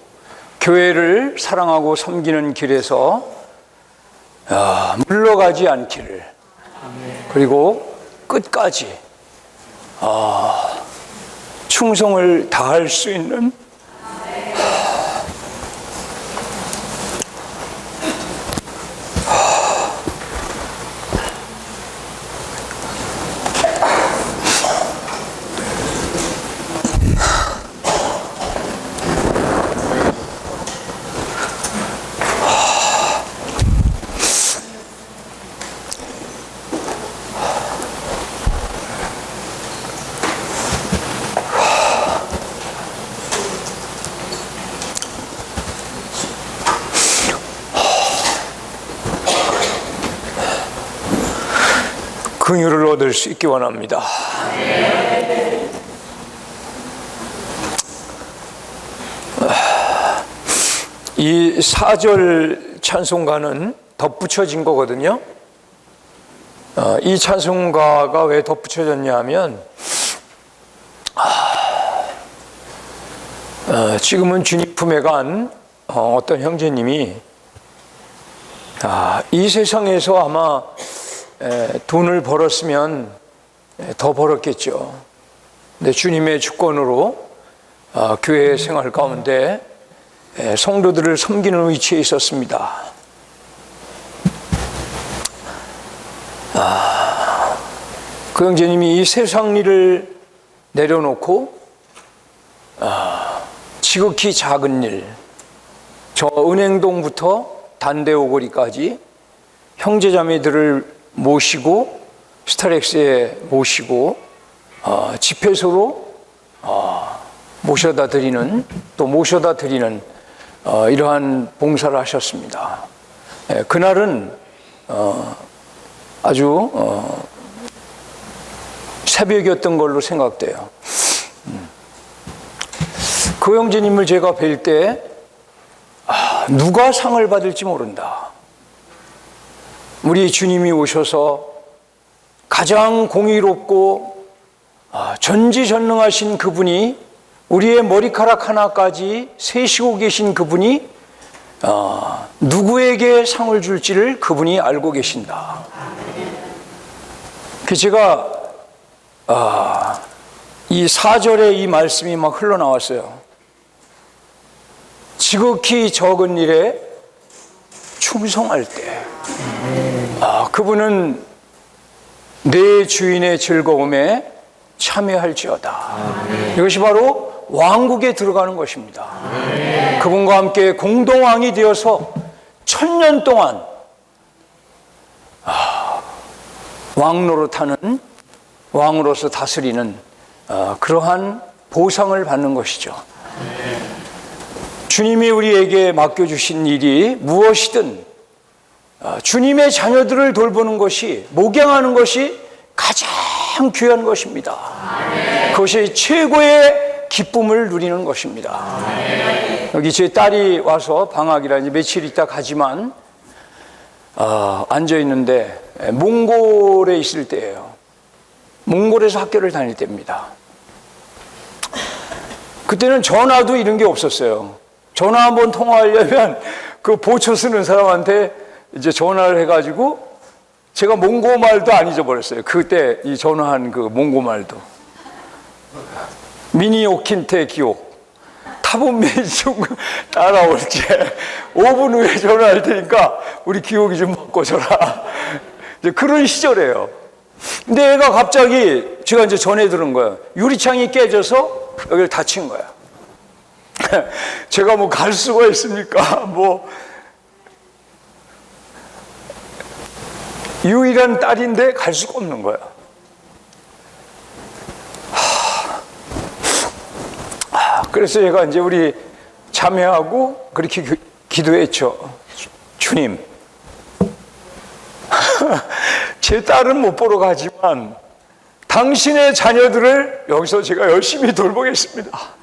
교회를 사랑하고 섬기는 길에서 물러가지 않기를, 그리고 끝까지 충성을 다할 수 있는 긍휼을 얻을 수 있기 원합니다. 이 4절 찬송가는 덧붙여진 거거든요. 이 찬송가가 왜 덧붙여졌냐 하면 지금은 주님 품에 간 어떤 형제님이 이 세상에서 아마 돈을 벌었으면 더 벌었겠죠. 근데 주님의 주권으로 교회 생활 가운데 성도들을 섬기는 위치에 있었습니다. 그 형제님이 이 세상 일을 내려놓고 지극히 작은 일, 저 은행동부터 단대오거리까지 형제자매들을 모시고 스타렉스에 모시고 집회소로 모셔다 드리는, 또 모셔다 드리는 이러한 봉사를 하셨습니다. 그날은 아주 새벽이었던 걸로 생각돼요. 그 형제님을 제가 뵐 때 누가 상을 받을지 모른다. 우리 주님이 오셔서 가장 공의롭고 전지전능하신 그분이, 우리의 머리카락 하나까지 세시고 계신 그분이 누구에게 상을 줄지를 그분이 알고 계신다. 그 제가 이 4절에 이 말씀이 막 흘러나왔어요. 지극히 적은 일에 충성할 때 그분은 내 주인의 즐거움에 참여할지어다. 이것이 바로 왕국에 들어가는 것입니다. 그분과 함께 공동왕이 되어서 1000년 동안 왕노릇하는, 왕으로서 다스리는 그러한 보상을 받는 것이죠. 주님이 우리에게 맡겨주신 일이 무엇이든 주님의 자녀들을 돌보는 것이, 목양하는 것이 가장 귀한 것입니다. 그것이 최고의 기쁨을 누리는 것입니다. 여기 제 딸이 와서 방학이라 이제 며칠 있다 가지만 앉아 있는데 몽골에 있을 때예요. 몽골에서 학교를 다닐 때입니다. 그때는 전화도 이런 게 없었어요. 전화 한번 통화하려면 그 보초 쓰는 사람한테 이제 전화를 해가지고, 제가 몽고말도 안 잊어버렸어요. 그때 이 전화한 그 몽고말도. 미니 오킨테 기옥. 타본메이 좀 따라올 때 5분 후에 전화할 테니까 우리 기옥이 좀 바꿔줘라. 이제 그런 시절이에요. 근데 애가 갑자기, 제가 이제 전해 들은 거예요. 유리창이 깨져서 여기를 다친 거야. 제가 뭐 갈 수가 있습니까? 뭐 유일한 딸인데 갈 수가 없는 거야. 그래서 얘가 이제 우리 자매하고 그렇게 기도했죠. 주님, 제 딸은 못 보러 가지만 당신의 자녀들을 여기서 제가 열심히 돌보겠습니다.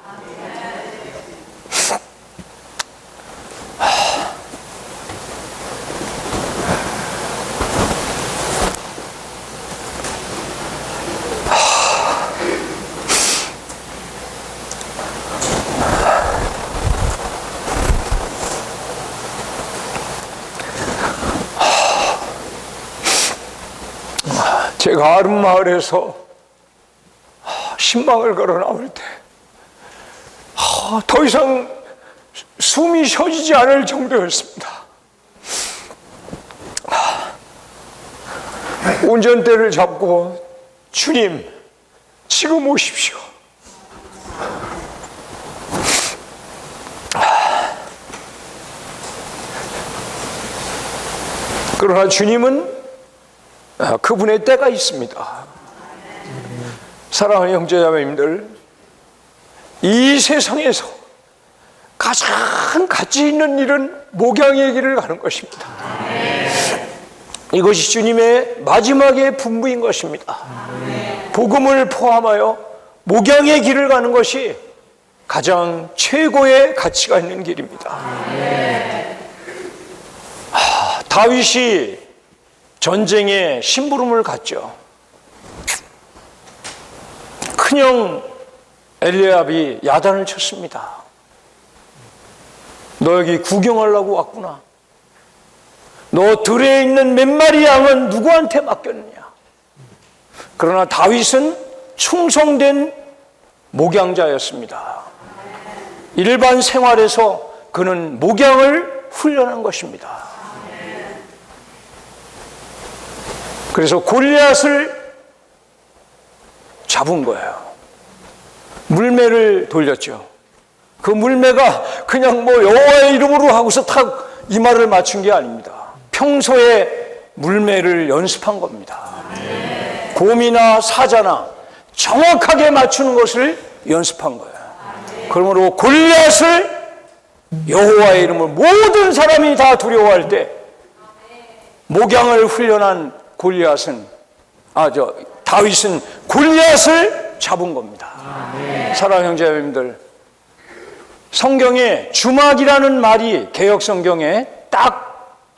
제가 아름마을에서 신방을 걸어 나올 때 더 이상 숨이 쉬어지지 않을 정도였습니다. 운전대를 잡고 주님 지금 오십시오. 그러나 주님은 그분의 때가 있습니다. 사랑하는 형제자매님들, 이 세상에서 가장 가치 있는 일은 목양의 길을 가는 것입니다. 이것이 주님의 마지막의 분부인 것입니다. 복음을 포함하여 목양의 길을 가는 것이 가장 최고의 가치가 있는 길입니다. 다윗이 전쟁에 심부름을 갔죠. 큰형 엘리압이 야단을 쳤습니다. 너 여기 구경하려고 왔구나. 너 들에 있는 몇 마리 양은 누구한테 맡겼느냐? 그러나 다윗은 충성된 목양자였습니다. 일반 생활에서 그는 목양을 훈련한 것입니다. 그래서 골리앗을 잡은 거예요. 물매를 돌렸죠. 그 물매가 그냥 뭐 여호와의 이름으로 하고서 탁 이 말을 맞춘 게 아닙니다. 평소에 물매를 연습한 겁니다. 곰이나 사자나 정확하게 맞추는 것을 연습한 거예요. 그러므로 골리앗을 여호와의 이름으로 모든 사람이 다 두려워할 때 목양을 훈련한 다윗은 골리앗을 잡은 겁니다. 사랑하는 형제자매님들, 성경에 주막이라는 말이 개역 성경에 딱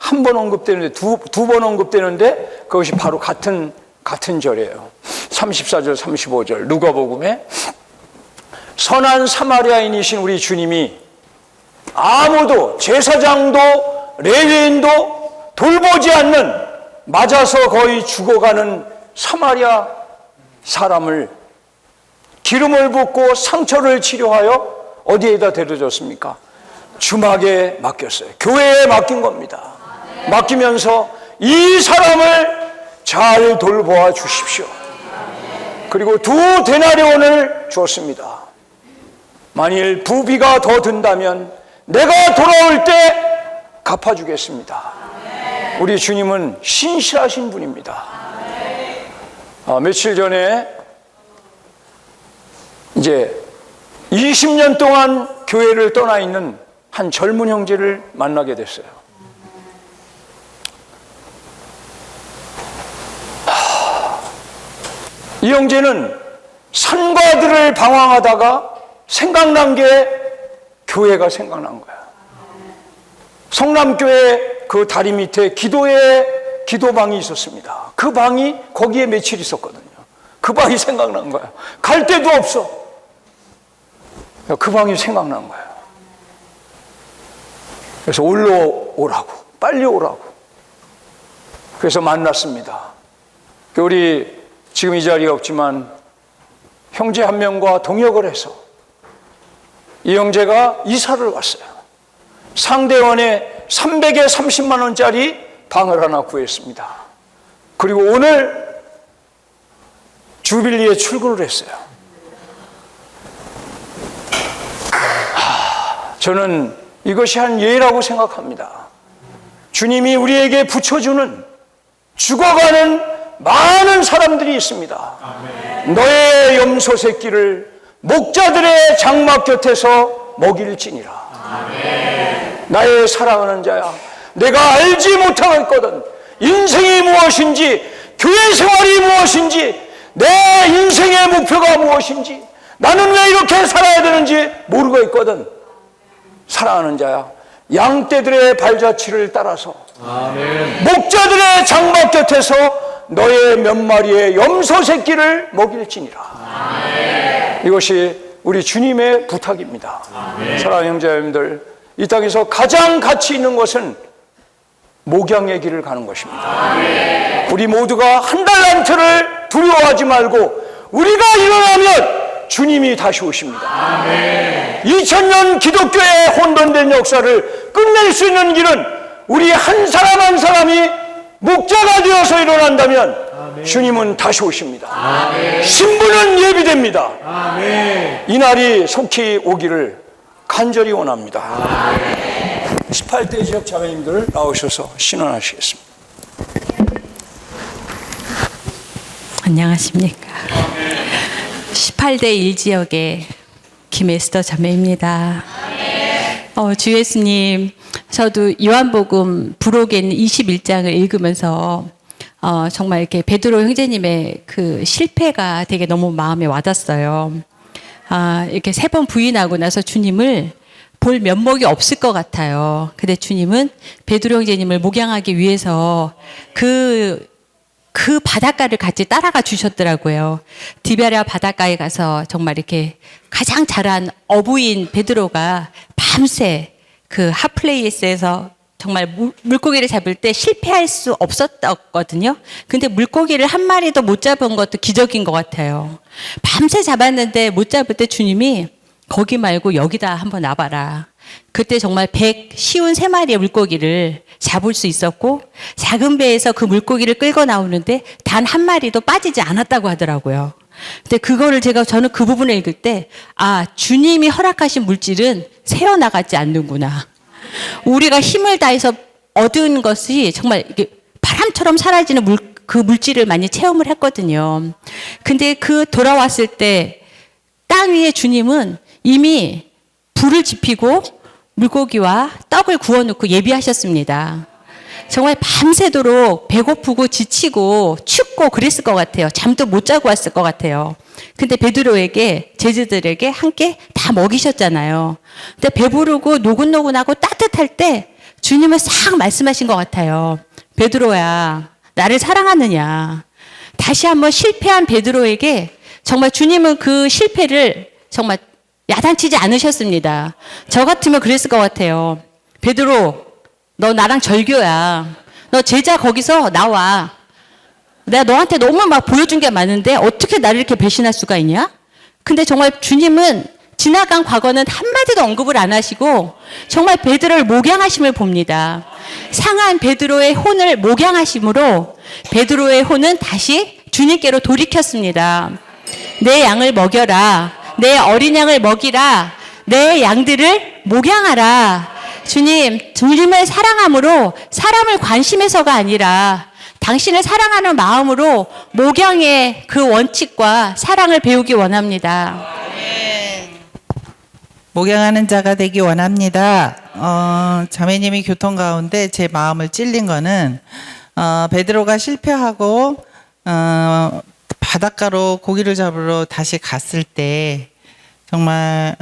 한 번 언급되는데 두 번 언급되는데 그것이 바로 같은 절이에요. 34절 35절 누가복음에 선한 사마리아인이신 우리 주님이 아무도 제사장도 레위인도 돌보지 않는 맞아서 거의 죽어가는 사마리아 사람을 기름을 붓고 상처를 치료하여 어디에다 데려줬습니까? 주막에 맡겼어요. 교회에 맡긴 겁니다. 맡기면서 이 사람을 잘 돌보아 주십시오. 그리고 2 데나리온을 줬습니다. 만일 부비가 더 든다면 내가 돌아올 때 갚아주겠습니다. 우리 주님은 신실하신 분입니다. 며칠 전에 이제 20년 동안 교회를 떠나 있는 한 젊은 형제를 만나게 됐어요. 이 형제는 산과들을 방황하다가 생각난 게 교회가 생각난 거야. 성남교회 그 다리 밑에 기도방이 있었습니다. 그 방이 거기에 며칠 있었거든요. 그 방이 생각난 거야. 갈 데도 없어. 그 방이 생각난 거예요. 그래서 올라오라고, 빨리 오라고. 그래서 만났습니다. 우리 지금 이 자리에 없지만 형제 한 명과 동역을 해서 이 형제가 이사를 왔어요. 상대원에 300에 30만 원짜리 방을 하나 구했습니다. 그리고 오늘 주빌리에 출근을 했어요. 저는 이것이 한 예라고 생각합니다. 주님이 우리에게 붙여주는 죽어가는 많은 사람들이 있습니다. 너의 염소 새끼를 목자들의 장막 곁에서 먹일지니라. 나의 사랑하는 자야, 내가 알지 못하겠거든 인생이 무엇인지, 교회 생활이 무엇인지, 내 인생의 목표가 무엇인지, 나는 왜 이렇게 살아야 되는지 모르고 있거든. 사랑하는 자야, 양떼들의 발자취를 따라서 목자들의 장막 곁에서 너의 몇 마리의 염소 새끼를 먹일지니라. 이것이 우리 주님의 부탁입니다. 사랑하는 형제자매님들, 이 땅에서 가장 가치 있는 것은 목양의 길을 가는 것입니다. 우리 모두가 한 달란트를 두려워하지 말고 우리가 일어나면 주님이 다시 오십니다. 2000년 기독교의 혼돈된 역사를 끝낼 수 있는 길은 우리 한 사람 한 사람이 목자가 되어서 일어난다면 주님은 다시 오십니다. 신부는 예비됩니다. 이 날이 속히 오기를 간절히 원합니다. 18대 지역 자매님들 나오셔서 신원하시겠습니다. 안녕하십니까. 18대 1지역의 김에스더 자매입니다. 주 예수님, 저도 요한복음 부록에 21장을 읽으면서 정말 이렇게 베드로 형제님의 그 실패가 되게 너무 마음에 와닿았어요. 이렇게 3번 부인하고 나서 주님을 볼 면목이 없을 것 같아요. 근데 주님은 베드로 형제님을 목양하기 위해서 그 바닷가를 같이 따라가 주셨더라고요. 디베랴 바닷가에 가서 정말 이렇게 가장 잘한 어부인 베드로가 밤새 그 핫플레이스에서 정말 물고기를 잡을 때 실패할 수 없었거든요. 근데 물고기를 한 마리도 못 잡은 것도 기적인 것 같아요. 밤새 잡았는데 못 잡을 때 주님이 거기 말고 여기다 한번 놔봐라. 그때 정말 153마리의 물고기를 잡을 수 있었고 작은 배에서 그 물고기를 끌고 나오는데 단 한 마리도 빠지지 않았다고 하더라고요. 근데 그거를 저는 그 부분을 읽을 때 주님이 허락하신 물질은 새어나가지 않는구나. 우리가 힘을 다해서 얻은 것이 정말 이게 바람처럼 사라지는 그 물질을 많이 체험을 했거든요. 근데 돌아왔을 때 땅 위에 주님은 이미 불을 지피고 물고기와 떡을 구워놓고 예비하셨습니다. 정말 밤새도록 배고프고 지치고 춥고 그랬을 것 같아요. 잠도 못 자고 왔을 것 같아요. 근데 베드로에게, 제자들에게 함께 다 먹이셨잖아요. 근데 배부르고 노곤노곤하고 따뜻할 때 주님은 싹 말씀하신 것 같아요. 베드로야, 나를 사랑하느냐. 다시 한번 실패한 베드로에게 정말 주님은 그 실패를 정말 야단치지 않으셨습니다. 저 같으면 그랬을 것 같아요. 베드로, 너 나랑 절교야. 너 제자 거기서 나와. 내가 너한테 너무 막 보여준 게 많은데 어떻게 나를 이렇게 배신할 수가 있냐? 근데 정말 주님은 지나간 과거는 한마디도 언급을 안 하시고 정말 베드로를 목양하심을 봅니다. 상한 베드로의 혼을 목양하심으로 베드로의 혼은 다시 주님께로 돌이켰습니다. 내 양을 먹여라. 내 어린 양을 먹이라. 내 양들을 목양하라. 주님을 사랑함으로 사람을 관심해서가 아니라 당신을 사랑하는 마음으로 목양의 그 원칙과 사랑을 배우기 원합니다. 목양하는 자가 되기 원합니다. 자매님이 교통 가운데 제 마음을 찔린 거는 베드로가 실패하고 바닷가로 고기를 잡으러 다시 갔을 때 정말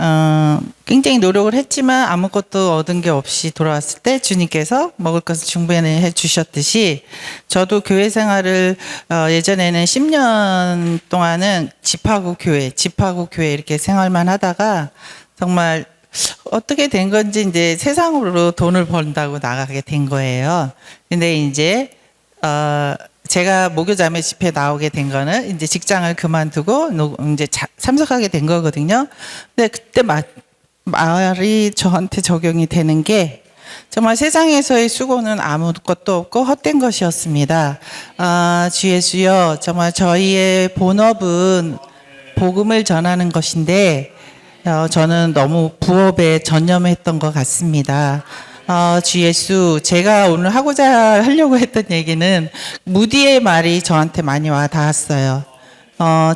굉장히 노력을 했지만 아무것도 얻은 게 없이 돌아왔을 때 주님께서 먹을 것을 충분히 주셨듯이 저도 교회 생활을 예전에는 10년 동안은 집하고 교회 이렇게 생활만 하다가 정말 어떻게 된 건지 이제 세상으로 돈을 번다고 나가게 된 거예요. 근데 이제 제가 모교자매 집회에 나오게 된 거는 이제 직장을 그만두고 이제 참석하게 된 거거든요. 근데 그때 말이 저한테 적용이 되는 게 정말 세상에서의 수고는 아무것도 없고 헛된 것이었습니다. 주 예수여, 정말 저희의 본업은 복음을 전하는 것인데 저는 너무 부업에 전념했던 것 같습니다. 주 예수, 제가 오늘 하려고 했던 얘기는 무디의 말이 저한테 많이 와 닿았어요.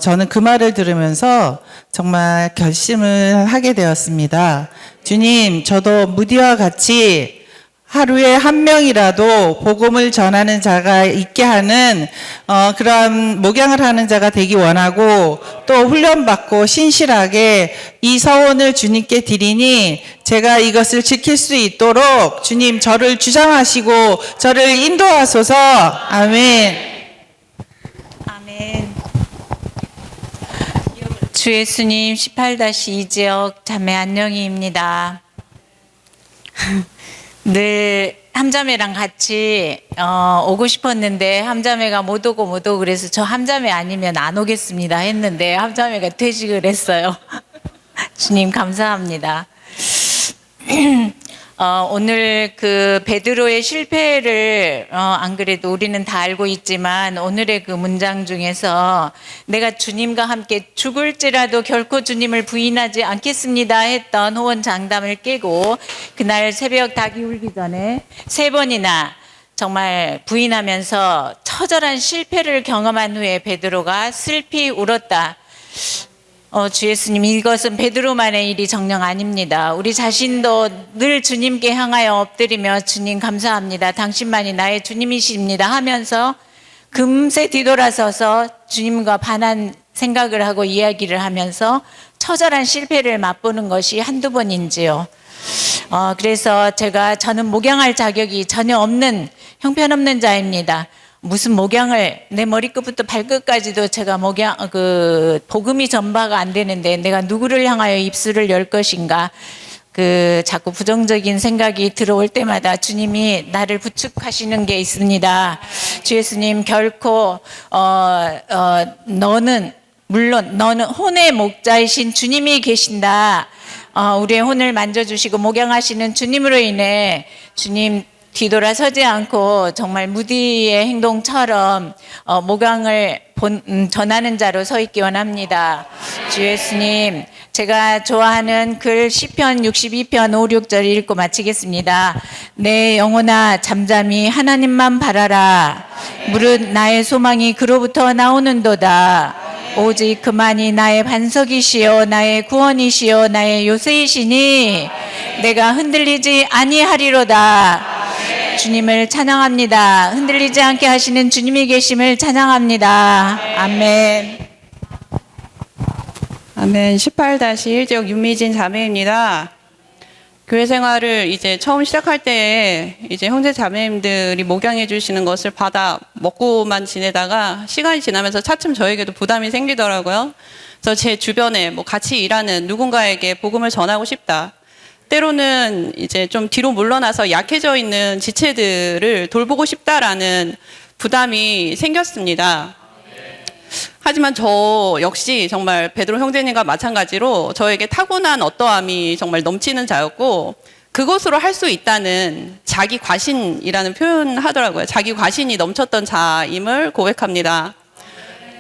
저는 그 말을 들으면서 정말 결심을 하게 되었습니다. 주님, 저도 무디와 같이 하루에 한 명이라도 복음을 전하는 자가 있게 하는 그러한 목양을 하는 자가 되기 원하고 또 훈련받고 신실하게 이 서원을 주님께 드리니 제가 이것을 지킬 수 있도록 주님 저를 주장하시고 저를 인도하소서. 아멘. 아멘. 주 예수님 18-2지역 자매 안녕희입니다. 늘 함자매랑 같이 오고 싶었는데 함자매가 못 오고 그래서 저 함자매 아니면 안 오겠습니다 했는데 함자매가 퇴직을 했어요. 주님 감사합니다. 오늘 그 베드로의 실패를 안 그래도 우리는 다 알고 있지만 오늘의 그 문장 중에서 내가 주님과 함께 죽을지라도 결코 주님을 부인하지 않겠습니다 했던 호언 장담을 깨고 그날 새벽 닭이 울기 전에 3번이나 정말 부인하면서 처절한 실패를 경험한 후에 베드로가 슬피 울었다. 주 예수님, 이것은 베드로만의 일이 정녕 아닙니다. 우리 자신도 늘 주님께 향하여 엎드리며 주님 감사합니다. 당신만이 나의 주님이십니다 하면서 금세 뒤돌아서서 주님과 반한 생각을 하고 이야기를 하면서 처절한 실패를 맛보는 것이 한두 번인지요. 그래서 저는 목양할 자격이 전혀 없는 형편없는 자입니다. 무슨 목양을 내 머리끝부터 발끝까지도 제가 복음이 전파가 안 되는데 내가 누구를 향하여 입술을 열 것인가 자꾸 부정적인 생각이 들어올 때마다 주님이 나를 부축하시는 게 있습니다. 주 예수님 결코 너는 혼의 목자이신 주님이 계신다. 우리의 혼을 만져주시고 목양하시는 주님으로 인해 주님 뒤돌아서지 않고 정말 무디의 행동처럼 목양을 전하는 자로 서 있기 원합니다. 주 예수님, 제가 좋아하는 글 시편 62편 5, 6절 읽고 마치겠습니다. 내 영혼아 잠잠히 하나님만 바라라. 무릇 나의 소망이 그로부터 나오는도다. 오직 그만이 나의 반석이시요 나의 구원이시요 나의 요새이시니 내가 흔들리지 아니하리로다. 주님을 찬양합니다. 흔들리지 않게 하시는 주님이 계심을 찬양합니다. 아멘. 아멘. 18-1지역 윤미진 자매입니다. 교회 생활을 이제 처음 시작할 때에 이제 형제 자매님들이 목양해 주시는 것을 받아 먹고만 지내다가 시간이 지나면서 차츰 저에게도 부담이 생기더라고요. 그래서 제 주변에 같이 일하는 누군가에게 복음을 전하고 싶다. 때로는 이제 좀 뒤로 물러나서 약해져 있는 지체들을 돌보고 싶다라는 부담이 생겼습니다. 하지만 저 역시 정말 베드로 형제님과 마찬가지로 저에게 타고난 어떠함이 정말 넘치는 자였고 그것으로 할 수 있다는 자기 과신이라는 표현을 하더라고요. 자기 과신이 넘쳤던 자임을 고백합니다.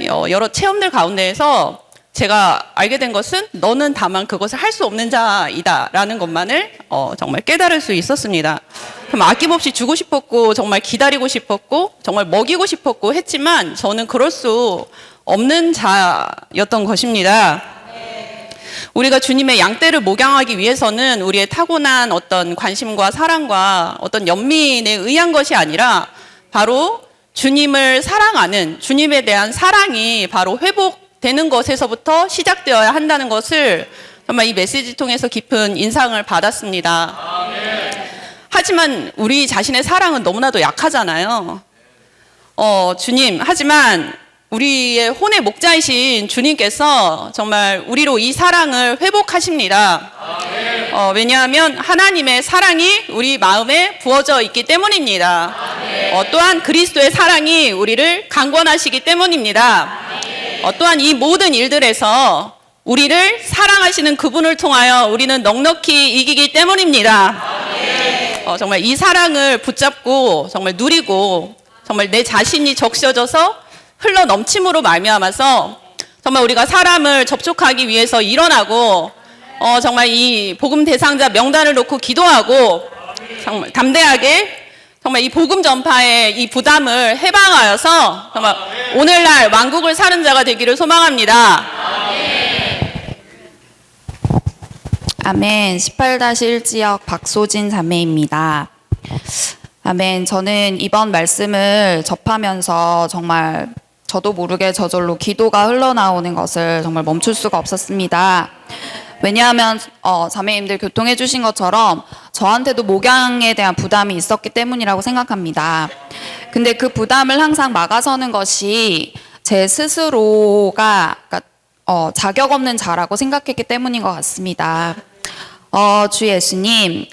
여러 체험들 가운데에서 제가 알게 된 것은 너는 다만 그것을 할 수 없는 자이다 라는 것만을 정말 깨달을 수 있었습니다. 그럼 아낌없이 주고 싶었고 정말 기다리고 싶었고 정말 먹이고 싶었고 했지만 저는 그럴 수 없는 자였던 것입니다. 우리가 주님의 양떼를 목양하기 위해서는 우리의 타고난 어떤 관심과 사랑과 어떤 연민에 의한 것이 아니라 바로 주님을 사랑하는 주님에 대한 사랑이 바로 회복되는 것에서부터 시작되어야 한다는 것을 정말 이 메시지 통해서 깊은 인상을 받았습니다. 하지만 우리 자신의 사랑은 너무나도 약하잖아요. 주님, 하지만 우리의 혼의 목자이신 주님께서 정말 우리로 이 사랑을 회복하십니다. 왜냐하면 하나님의 사랑이 우리 마음에 부어져 있기 때문입니다. 또한 그리스도의 사랑이 우리를 강권하시기 때문입니다. 또한 이 모든 일들에서 우리를 사랑하시는 그분을 통하여 우리는 넉넉히 이기기 때문입니다. 정말 이 사랑을 붙잡고 정말 누리고 정말 내 자신이 적셔져서 흘러 넘침으로 말미암아서 정말 우리가 사람을 접촉하기 위해서 일어나고 정말 이 복음 대상자 명단을 놓고 기도하고 정말 담대하게 정말 이 복음 전파의 이 부담을 해방하여서 정말 오늘날 왕국을 사는 자가 되기를 소망합니다. 아멘. 18-1지역 박소진 자매입니다. 아멘. 저는 이번 말씀을 접하면서 정말 저도 모르게 저절로 기도가 흘러나오는 것을 정말 멈출 수가 없었습니다. 왜냐하면 자매님들 교통해 주신 것처럼 저한테도 목양에 대한 부담이 있었기 때문이라고 생각합니다. 근데 그 부담을 항상 막아서는 것이 제 스스로가 자격 없는 자라고 생각했기 때문인 것 같습니다. 주 예수님,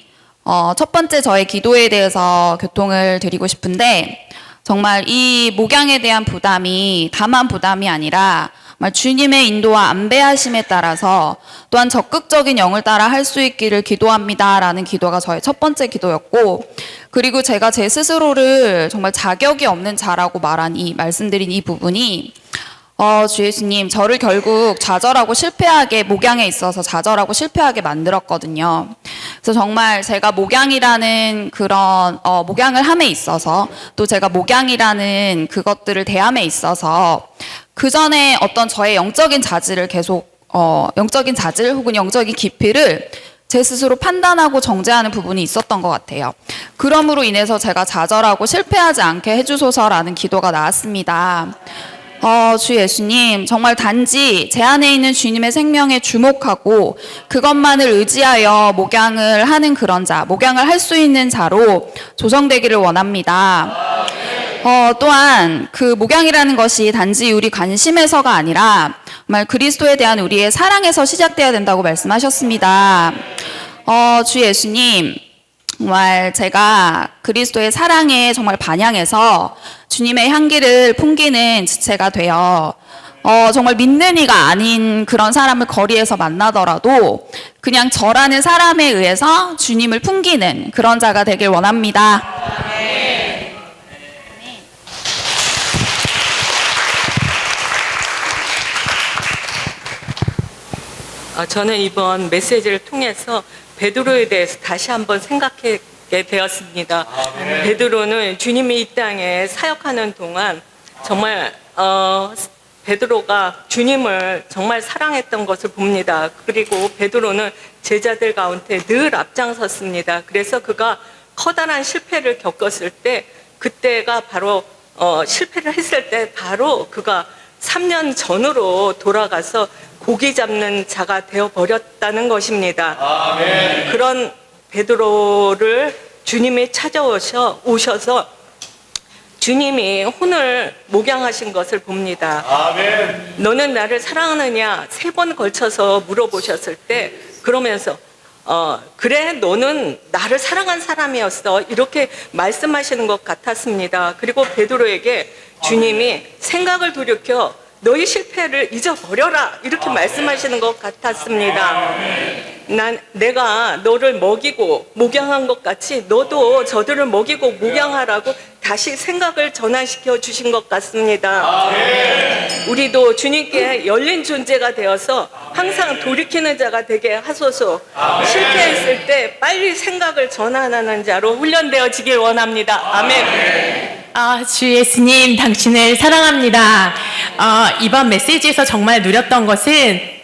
첫 번째 저의 기도에 대해서 교통을 드리고 싶은데, 정말 이 목양에 대한 부담이 다만 부담이 아니라 정말 주님의 인도와 안배하심에 따라서 또한 적극적인 영을 따라 할 수 있기를 기도합니다라는 기도가 저의 첫 번째 기도였고, 그리고 제가 제 스스로를 정말 자격이 없는 자라고 말씀드린 이 부분이 주 예수님, 저를 결국 좌절하고 실패하게, 목양에 있어서 좌절하고 실패하게 만들었거든요. 그래서 정말 제가 목양이라는 그런, 목양을 함에 있어서, 또 제가 목양이라는 그것들을 대함에 있어서, 그 전에 어떤 저의 영적인 자질을 계속, 영적인 자질 혹은 영적인 깊이를 제 스스로 판단하고 정죄하는 부분이 있었던 것 같아요. 그러므로 인해서 제가 좌절하고 실패하지 않게 해주소서라는 기도가 나왔습니다. 주 예수님, 정말 단지 제 안에 있는 주님의 생명에 주목하고 그것만을 의지하여 목양을 하는 그런 자, 목양을 할 수 있는 자로 조성되기를 원합니다. 또한 그 목양이라는 것이 단지 우리 관심에서가 아니라 정말 그리스도에 대한 우리의 사랑에서 시작돼야 된다고 말씀하셨습니다. 주 예수님, 정말 제가 그리스도의 사랑에 정말 반향해서 주님의 향기를 풍기는 지체가 되어 정말 믿는 이가 아닌 그런 사람을 거리에서 만나더라도 그냥 저라는 사람에 의해서 주님을 풍기는 그런 자가 되길 원합니다. 저는 이번 메시지를 통해서 베드로에 대해서 다시 한번 생각하게 되었습니다. 베드로는 주님이 이 땅에 사역하는 동안 정말 베드로가 주님을 정말 사랑했던 것을 봅니다. 그리고 베드로는 제자들 가운데 늘 앞장섰습니다. 그래서 그가 커다란 실패를 겪었을 때, 그때가 바로 실패를 했을 때 바로 그가 3년 전으로 돌아가서 고기 잡는 자가 되어버렸다는 것입니다. 아멘. 그런 베드로를 주님이 찾아오셔서 주님이 혼을 목양하신 것을 봅니다. 아멘. 너는 나를 사랑하느냐 3번 걸쳐서 물어보셨을 때, 그러면서 그래, 너는 나를 사랑한 사람이었어, 이렇게 말씀하시는 것 같았습니다. 그리고 베드로에게 주님이 생각을 돌이켜 너희 실패를 잊어버려라, 이렇게 말씀하시는 것 같았습니다. 내가 너를 먹이고 목양한 것 같이 너도 저들을 먹이고 목양하라고 다시 생각을 전환시켜 주신 것 같습니다. 우리도 주님께 열린 존재가 되어서 항상 돌이키는 자가 되게 하소서. 실패했을 때 빨리 생각을 전환하는 자로 훈련되어지길 원합니다. 아멘. 주 예수님, 당신을 사랑합니다. 이번 메시지에서 정말 누렸던 것은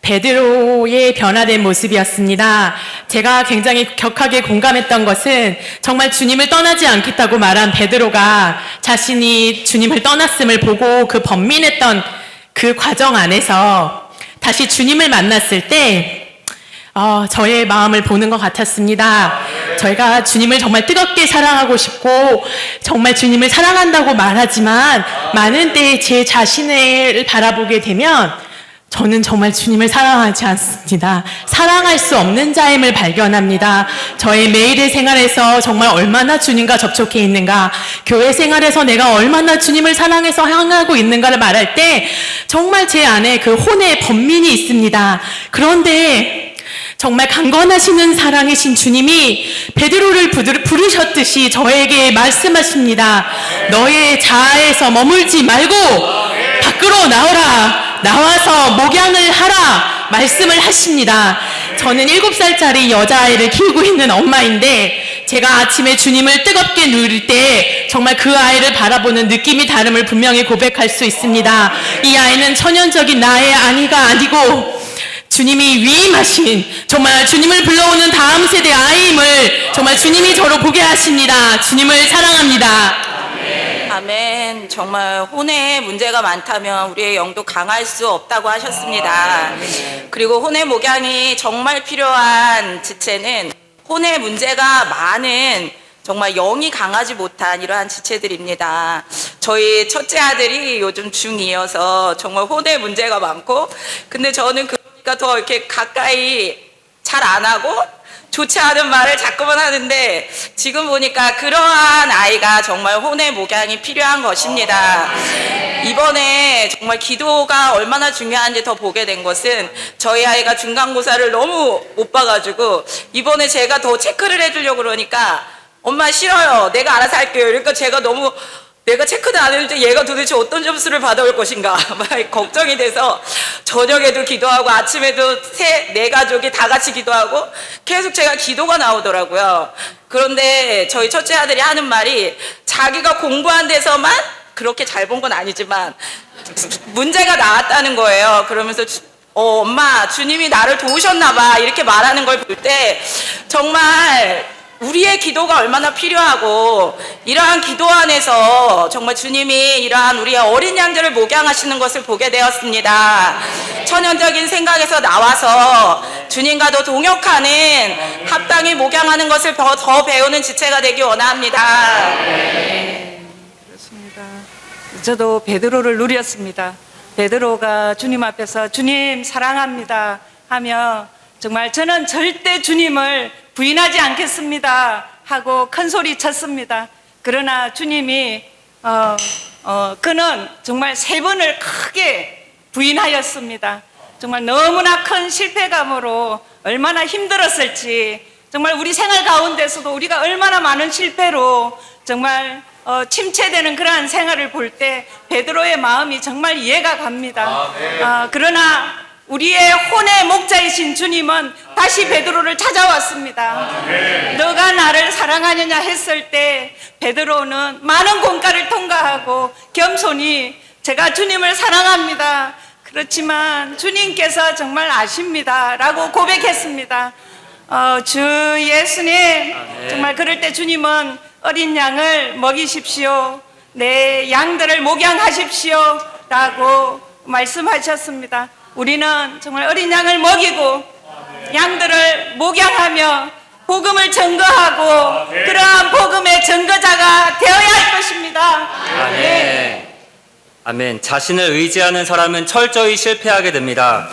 베드로의 변화된 모습이었습니다. 제가 굉장히 격하게 공감했던 것은 정말 주님을 떠나지 않겠다고 말한 베드로가 자신이 주님을 떠났음을 보고 그 번민했던 그 과정 안에서 다시 주님을 만났을 때 저의 마음을 보는 것 같았습니다. 저희가 주님을 정말 뜨겁게 사랑하고 싶고 정말 주님을 사랑한다고 말하지만 많은 때에 제 자신을 바라보게 되면 저는 정말 주님을 사랑하지 않습니다. 사랑할 수 없는 자임을 발견합니다. 저의 매일의 생활에서 정말 얼마나 주님과 접촉해 있는가, 교회 생활에서 내가 얼마나 주님을 사랑해서 향하고 있는가를 말할 때 정말 제 안에 그 혼의 번민이 있습니다. 그런데 정말 강건하시는 사랑이신 주님이 베드로를 부르셨듯이 저에게 말씀하십니다. 너의 자아에서 머물지 말고 밖으로 나오라. 나와서 목양을 하라 말씀을 하십니다. 저는 7살짜리 여자아이를 키우고 있는 엄마인데 제가 아침에 주님을 뜨겁게 누릴 때 정말 그 아이를 바라보는 느낌이 다름을 분명히 고백할 수 있습니다. 이 아이는 천연적인 나의 아이가 아니고 주님이 위임하신, 정말 주님을 불러오는 다음 세대 아이임을 정말 주님이 저로 보게 하십니다. 주님을 사랑합니다. 아멘. 정말 혼의 문제가 많다면 우리의 영도 강할 수 없다고 하셨습니다. 그리고 혼의 목양이 정말 필요한 지체는 혼의 문제가 많은 정말 영이 강하지 못한 이러한 지체들입니다. 저희 첫째 아들이 요즘 중2여서 정말 혼의 문제가 많고, 근데 저는 그러니까 더 이렇게 가까이 잘 안 하고 좋지 않은 말을 자꾸만 하는데 지금 보니까 그러한 아이가 정말 혼의 목양이 필요한 것입니다. 이번에 정말 기도가 얼마나 중요한지 더 보게 된 것은 저희 아이가 중간고사를 너무 못 봐가지고 이번에 제가 더 체크를 해주려고 그러니까 엄마 싫어요. 내가 알아서 할게요. 그러니까 제가 너무 내가 체크도 안 해줄 때 얘가 도대체 어떤 점수를 받아올 것인가 막 걱정이 돼서 저녁에도 기도하고 아침에도 네 가족이 다 같이 기도하고 계속 제가 기도가 나오더라고요. 그런데 저희 첫째 아들이 하는 말이 자기가 공부한 데서만 그렇게 잘 본 건 아니지만 문제가 나왔다는 거예요. 그러면서 엄마 주님이 나를 도우셨나 봐 이렇게 말하는 걸 볼 때 정말 우리의 기도가 얼마나 필요하고 이러한 기도 안에서 정말 주님이 이러한 우리의 어린 양들을 목양하시는 것을 보게 되었습니다. 천연적인 생각에서 나와서 주님과도 동역하는 합당히 목양하는 것을 더 배우는 지체가 되기 원합니다. 그렇습니다. 저도 베드로를 누렸습니다. 베드로가 주님 앞에서 주님 사랑합니다 하며 정말 저는 절대 주님을 부인하지 않겠습니다 하고 큰 소리 쳤습니다. 그러나 주님이 그는 정말 3번을 크게 부인하였습니다. 정말 너무나 큰 실패감으로 얼마나 힘들었을지 정말 우리 생활 가운데서도 우리가 얼마나 많은 실패로 정말 침체되는 그러한 생활을 볼 때 베드로의 마음이 정말 이해가 갑니다. 그러나 우리의 혼의 목자이신 주님은 다시 베드로를 찾아왔습니다. 너가 나를 사랑하느냐 했을 때 베드로는 많은 공가를 통과하고 겸손히 제가 주님을 사랑합니다. 그렇지만 주님께서 정말 아십니다 라고 고백했습니다. 주 예수님 정말 그럴 때 주님은 어린 양을 먹이십시오. 내 양들을 목양하십시오 라고 말씀하셨습니다. 우리는 정말 어린 양을 먹이고 양들을 목양하며 복음을 증거하고 그러한 복음의 증거자가 되어야 할 것입니다. 아멘. 아멘. 자신을 의지하는 사람은 철저히 실패하게 됩니다.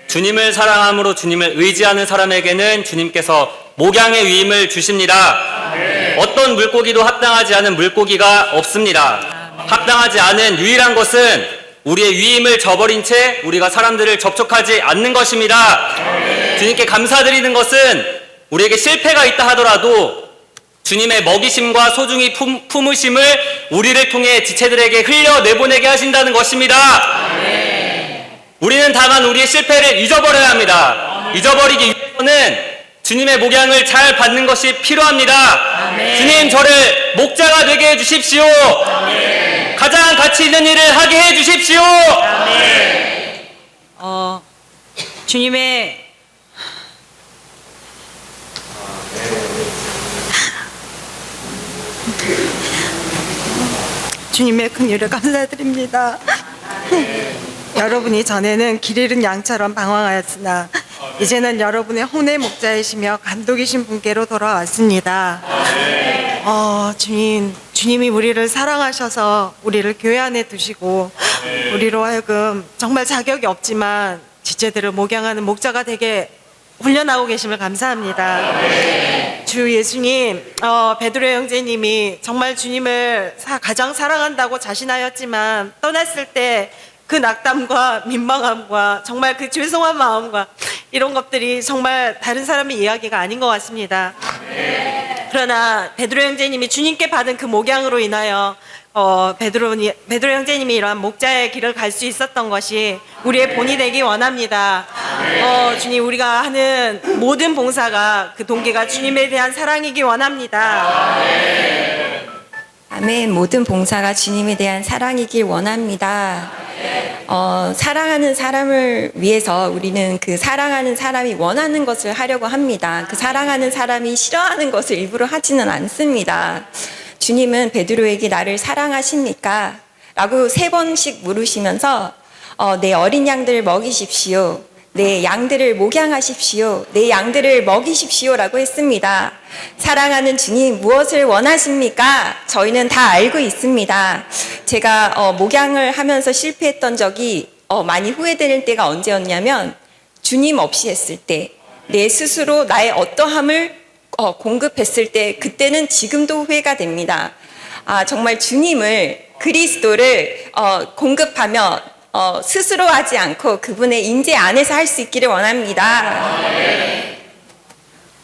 주님을 사랑함으로 주님을 의지하는 사람에게는 주님께서 목양의 위임을 주십니다. 어떤 물고기도 합당하지 않은 물고기가 없습니다. 합당하지 않은 유일한 것은 우리의 위임을 저버린 채 우리가 사람들을 접촉하지 않는 것입니다. 주님께 감사드리는 것은 우리에게 실패가 있다 하더라도 주님의 먹이심과 소중히 품으심을 우리를 통해 지체들에게 흘려내보내게 하신다는 것입니다. 우리는 다만 우리의 실패를 잊어버려야 합니다. 잊어버리기 위해서는 주님의 목양을 잘 받는 것이 필요합니다. 주님 저를 목자가 되게 해주십시오. 가장 가치 있는 일을 하게 해주십시오. 주님의 큰 일을 감사드립니다. 여러분이 전에는 길 잃은 양처럼 방황하였으나 이제는 여러분의 혼의 목자이시며 감독이신 분께로 돌아왔습니다. 주님이 우리를 사랑하셔서 우리를 교회 안에 두시고 우리로 하여금 정말 자격이 없지만 지체들을 목양하는 목자가 되게 훈련하고 계심을 감사합니다. 주 예수님, 베드로 형제님이 정말 주님을 가장 사랑한다고 자신하였지만 떠났을 때 그 낙담과 민망함과 정말 그 죄송한 마음과 이런 것들이 정말 다른 사람의 이야기가 아닌 것 같습니다. 그러나 베드로 형제님이 주님께 받은 그 목양으로 인하여 베드로 형제님이 이러한 목자의 길을 갈 수 있었던 것이 우리의 본이 되기 원합니다. 주님, 우리가 하는 모든 봉사가 그 동기가 주님에 대한 사랑이기 원합니다. 아멘. 모든 봉사가 주님에 대한 사랑이길 원합니다. 사랑하는 사람을 위해서 우리는 그 사랑하는 사람이 원하는 것을 하려고 합니다. 그 사랑하는 사람이 싫어하는 것을 일부러 하지는 않습니다. 주님은 베드로에게 나를 사랑하십니까? 라고 3번씩 물으시면서 내 어린 양들을 먹이십시오. 내 양들을 목양하십시오. 내 양들을 먹이십시오 라고 했습니다. 사랑하는 주님, 무엇을 원하십니까? 저희는 다 알고 있습니다. 제가 목양을 하면서 실패했던 적이 많이 후회되는 때가 언제였냐면 주님 없이 했을 때, 내 스스로 나의 어떠함을 공급했을 때 그때는 지금도 후회가 됩니다. 정말 주님을 그리스도를 공급하며 스스로 하지 않고 그분의 임재 안에서 할 수 있기를 원합니다.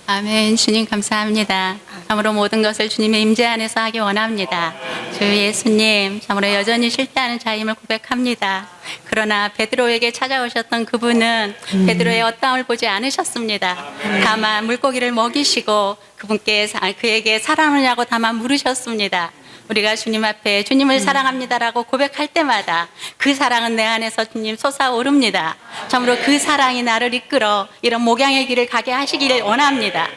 아멘. 주님 감사합니다. 참으로 모든 것을 주님의 임재 안에서 하기 원합니다. 주 예수님, 참으로 여전히 실패하는 자임을 고백합니다. 그러나 베드로에게 찾아오셨던 그분은 베드로의 어떠함을 보지 않으셨습니다. 다만 물고기를 먹이시고 그에게 사랑하느냐고 다만 물으셨습니다. 우리가 주님 앞에 주님을 사랑합니다라고 고백할 때마다 그 사랑은 내 안에서 주님 솟아오릅니다. 참으로 그 사랑이 나를 이끌어 이런 목양의 길을 가게 하시기를 원합니다.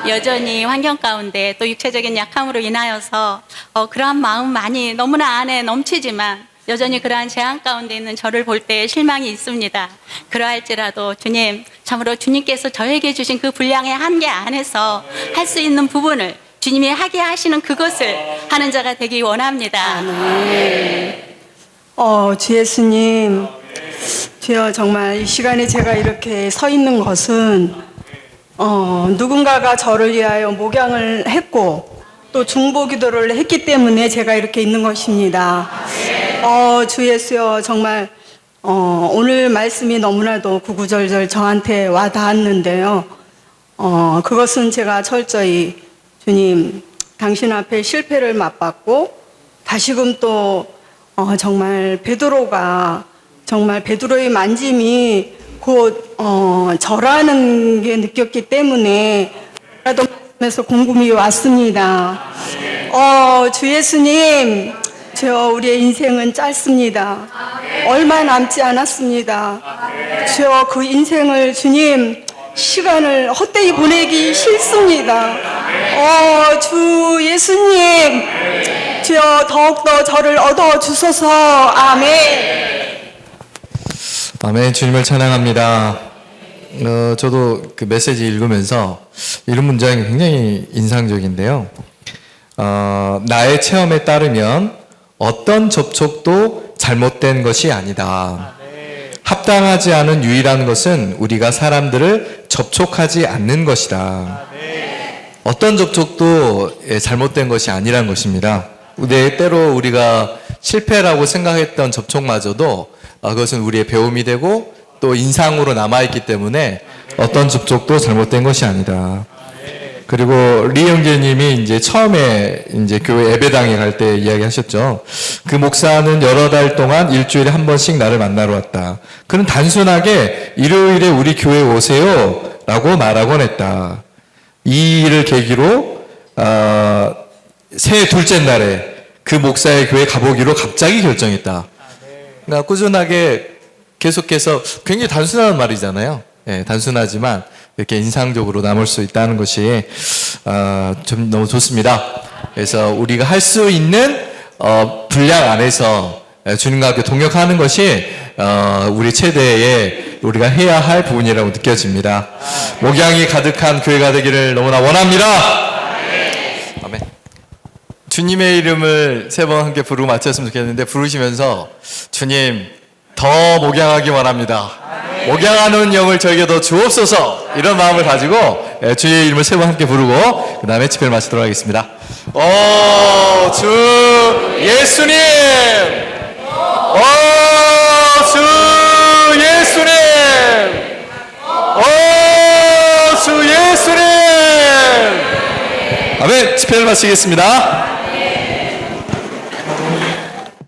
여전히 환경 가운데 또 육체적인 약함으로 인하여서 그러한 마음 많이 너무나 안에 넘치지만 여전히 그러한 재앙 가운데 있는 저를 볼 때 실망이 있습니다. 그러할지라도 주님, 참으로 주님께서 저에게 주신 그 분량의 한계 안에서 할 수 있는 부분을 주님이 하게 하시는 그것을 하는 자가 되기 원합니다. 주 예수님, 주여 정말 이 시간에 제가 이렇게 서 있는 것은 누군가가 저를 위하여 목양을 했고 또 중보기도를 했기 때문에 제가 이렇게 있는 것입니다. 주 예수여 정말 오늘 말씀이 너무나도 구구절절 저한테 와 닿았는데요. 그것은 제가 철저히 주님, 당신 앞에 실패를 맛봤고 다시금 또 정말 베드로가 정말 베드로의 만짐이 곧 저라는 게 느꼈기 때문에 라도 말씀에서 궁금이 왔습니다. 주 예수님, 주여 우리의 인생은 짧습니다. 얼마 남지 않았습니다. 주여 그 인생을 주님 시간을 헛되이 보내기 싫습니다. 주 예수님, 주여 더욱더 저를 얻어주소서. 아멘. 아멘. 주님을 찬양합니다. 저도 그 메시지 읽으면서 이런 문장이 굉장히 인상적인데요. 나의 체험에 따르면 어떤 접촉도 잘못된 것이 아니다. 합당하지 않은 유일한 것은 우리가 사람들을 접촉하지 않는 것이다. 어떤 접촉도 잘못된 것이 아니란 것입니다. 때로 우리가 실패라고 생각했던 접촉마저도 그것은 우리의 배움이 되고 또 인상으로 남아있기 때문에 어떤 접촉도 잘못된 것이 아니다. 그리고 리 형제님이 이제 처음에 이제 교회 예배당에 갈 때 이야기하셨죠. 그 목사는 여러 달 동안 일주일에 한 번씩 나를 만나러 왔다. 그는 단순하게 일요일에 우리 교회 오세요라고 말하곤 했다. 이 일을 계기로 새해 둘째 날에 그 목사의 교회 가보기로 갑자기 결정했다. 그러니까 꾸준하게 계속해서 굉장히 단순한 말이잖아요. 예, 단순하지만 이렇게 인상적으로 남을 수 있다는 것이 좀 너무 좋습니다. 그래서 우리가 할 수 있는 분량 안에서 주님과 함께 동역하는 것이 우리 최대의 우리가 해야 할 부분이라고 느껴집니다. 목양이 가득한 교회가 되기를 너무나 원합니다. 아멘. 주님의 이름을 3번 함께 부르고 마쳤으면 좋겠는데 부르시면서 주님 더 목양하기 원합니다. 목양하는 영을 저에게 더 주옵소서. 이런 마음을 가지고 주의 이름을 3번 함께 부르고 그 다음에 집회를 마치도록 하겠습니다. 주 예수님, 주 예수님, 주 예수님. 아멘. 집회를 마치겠습니다.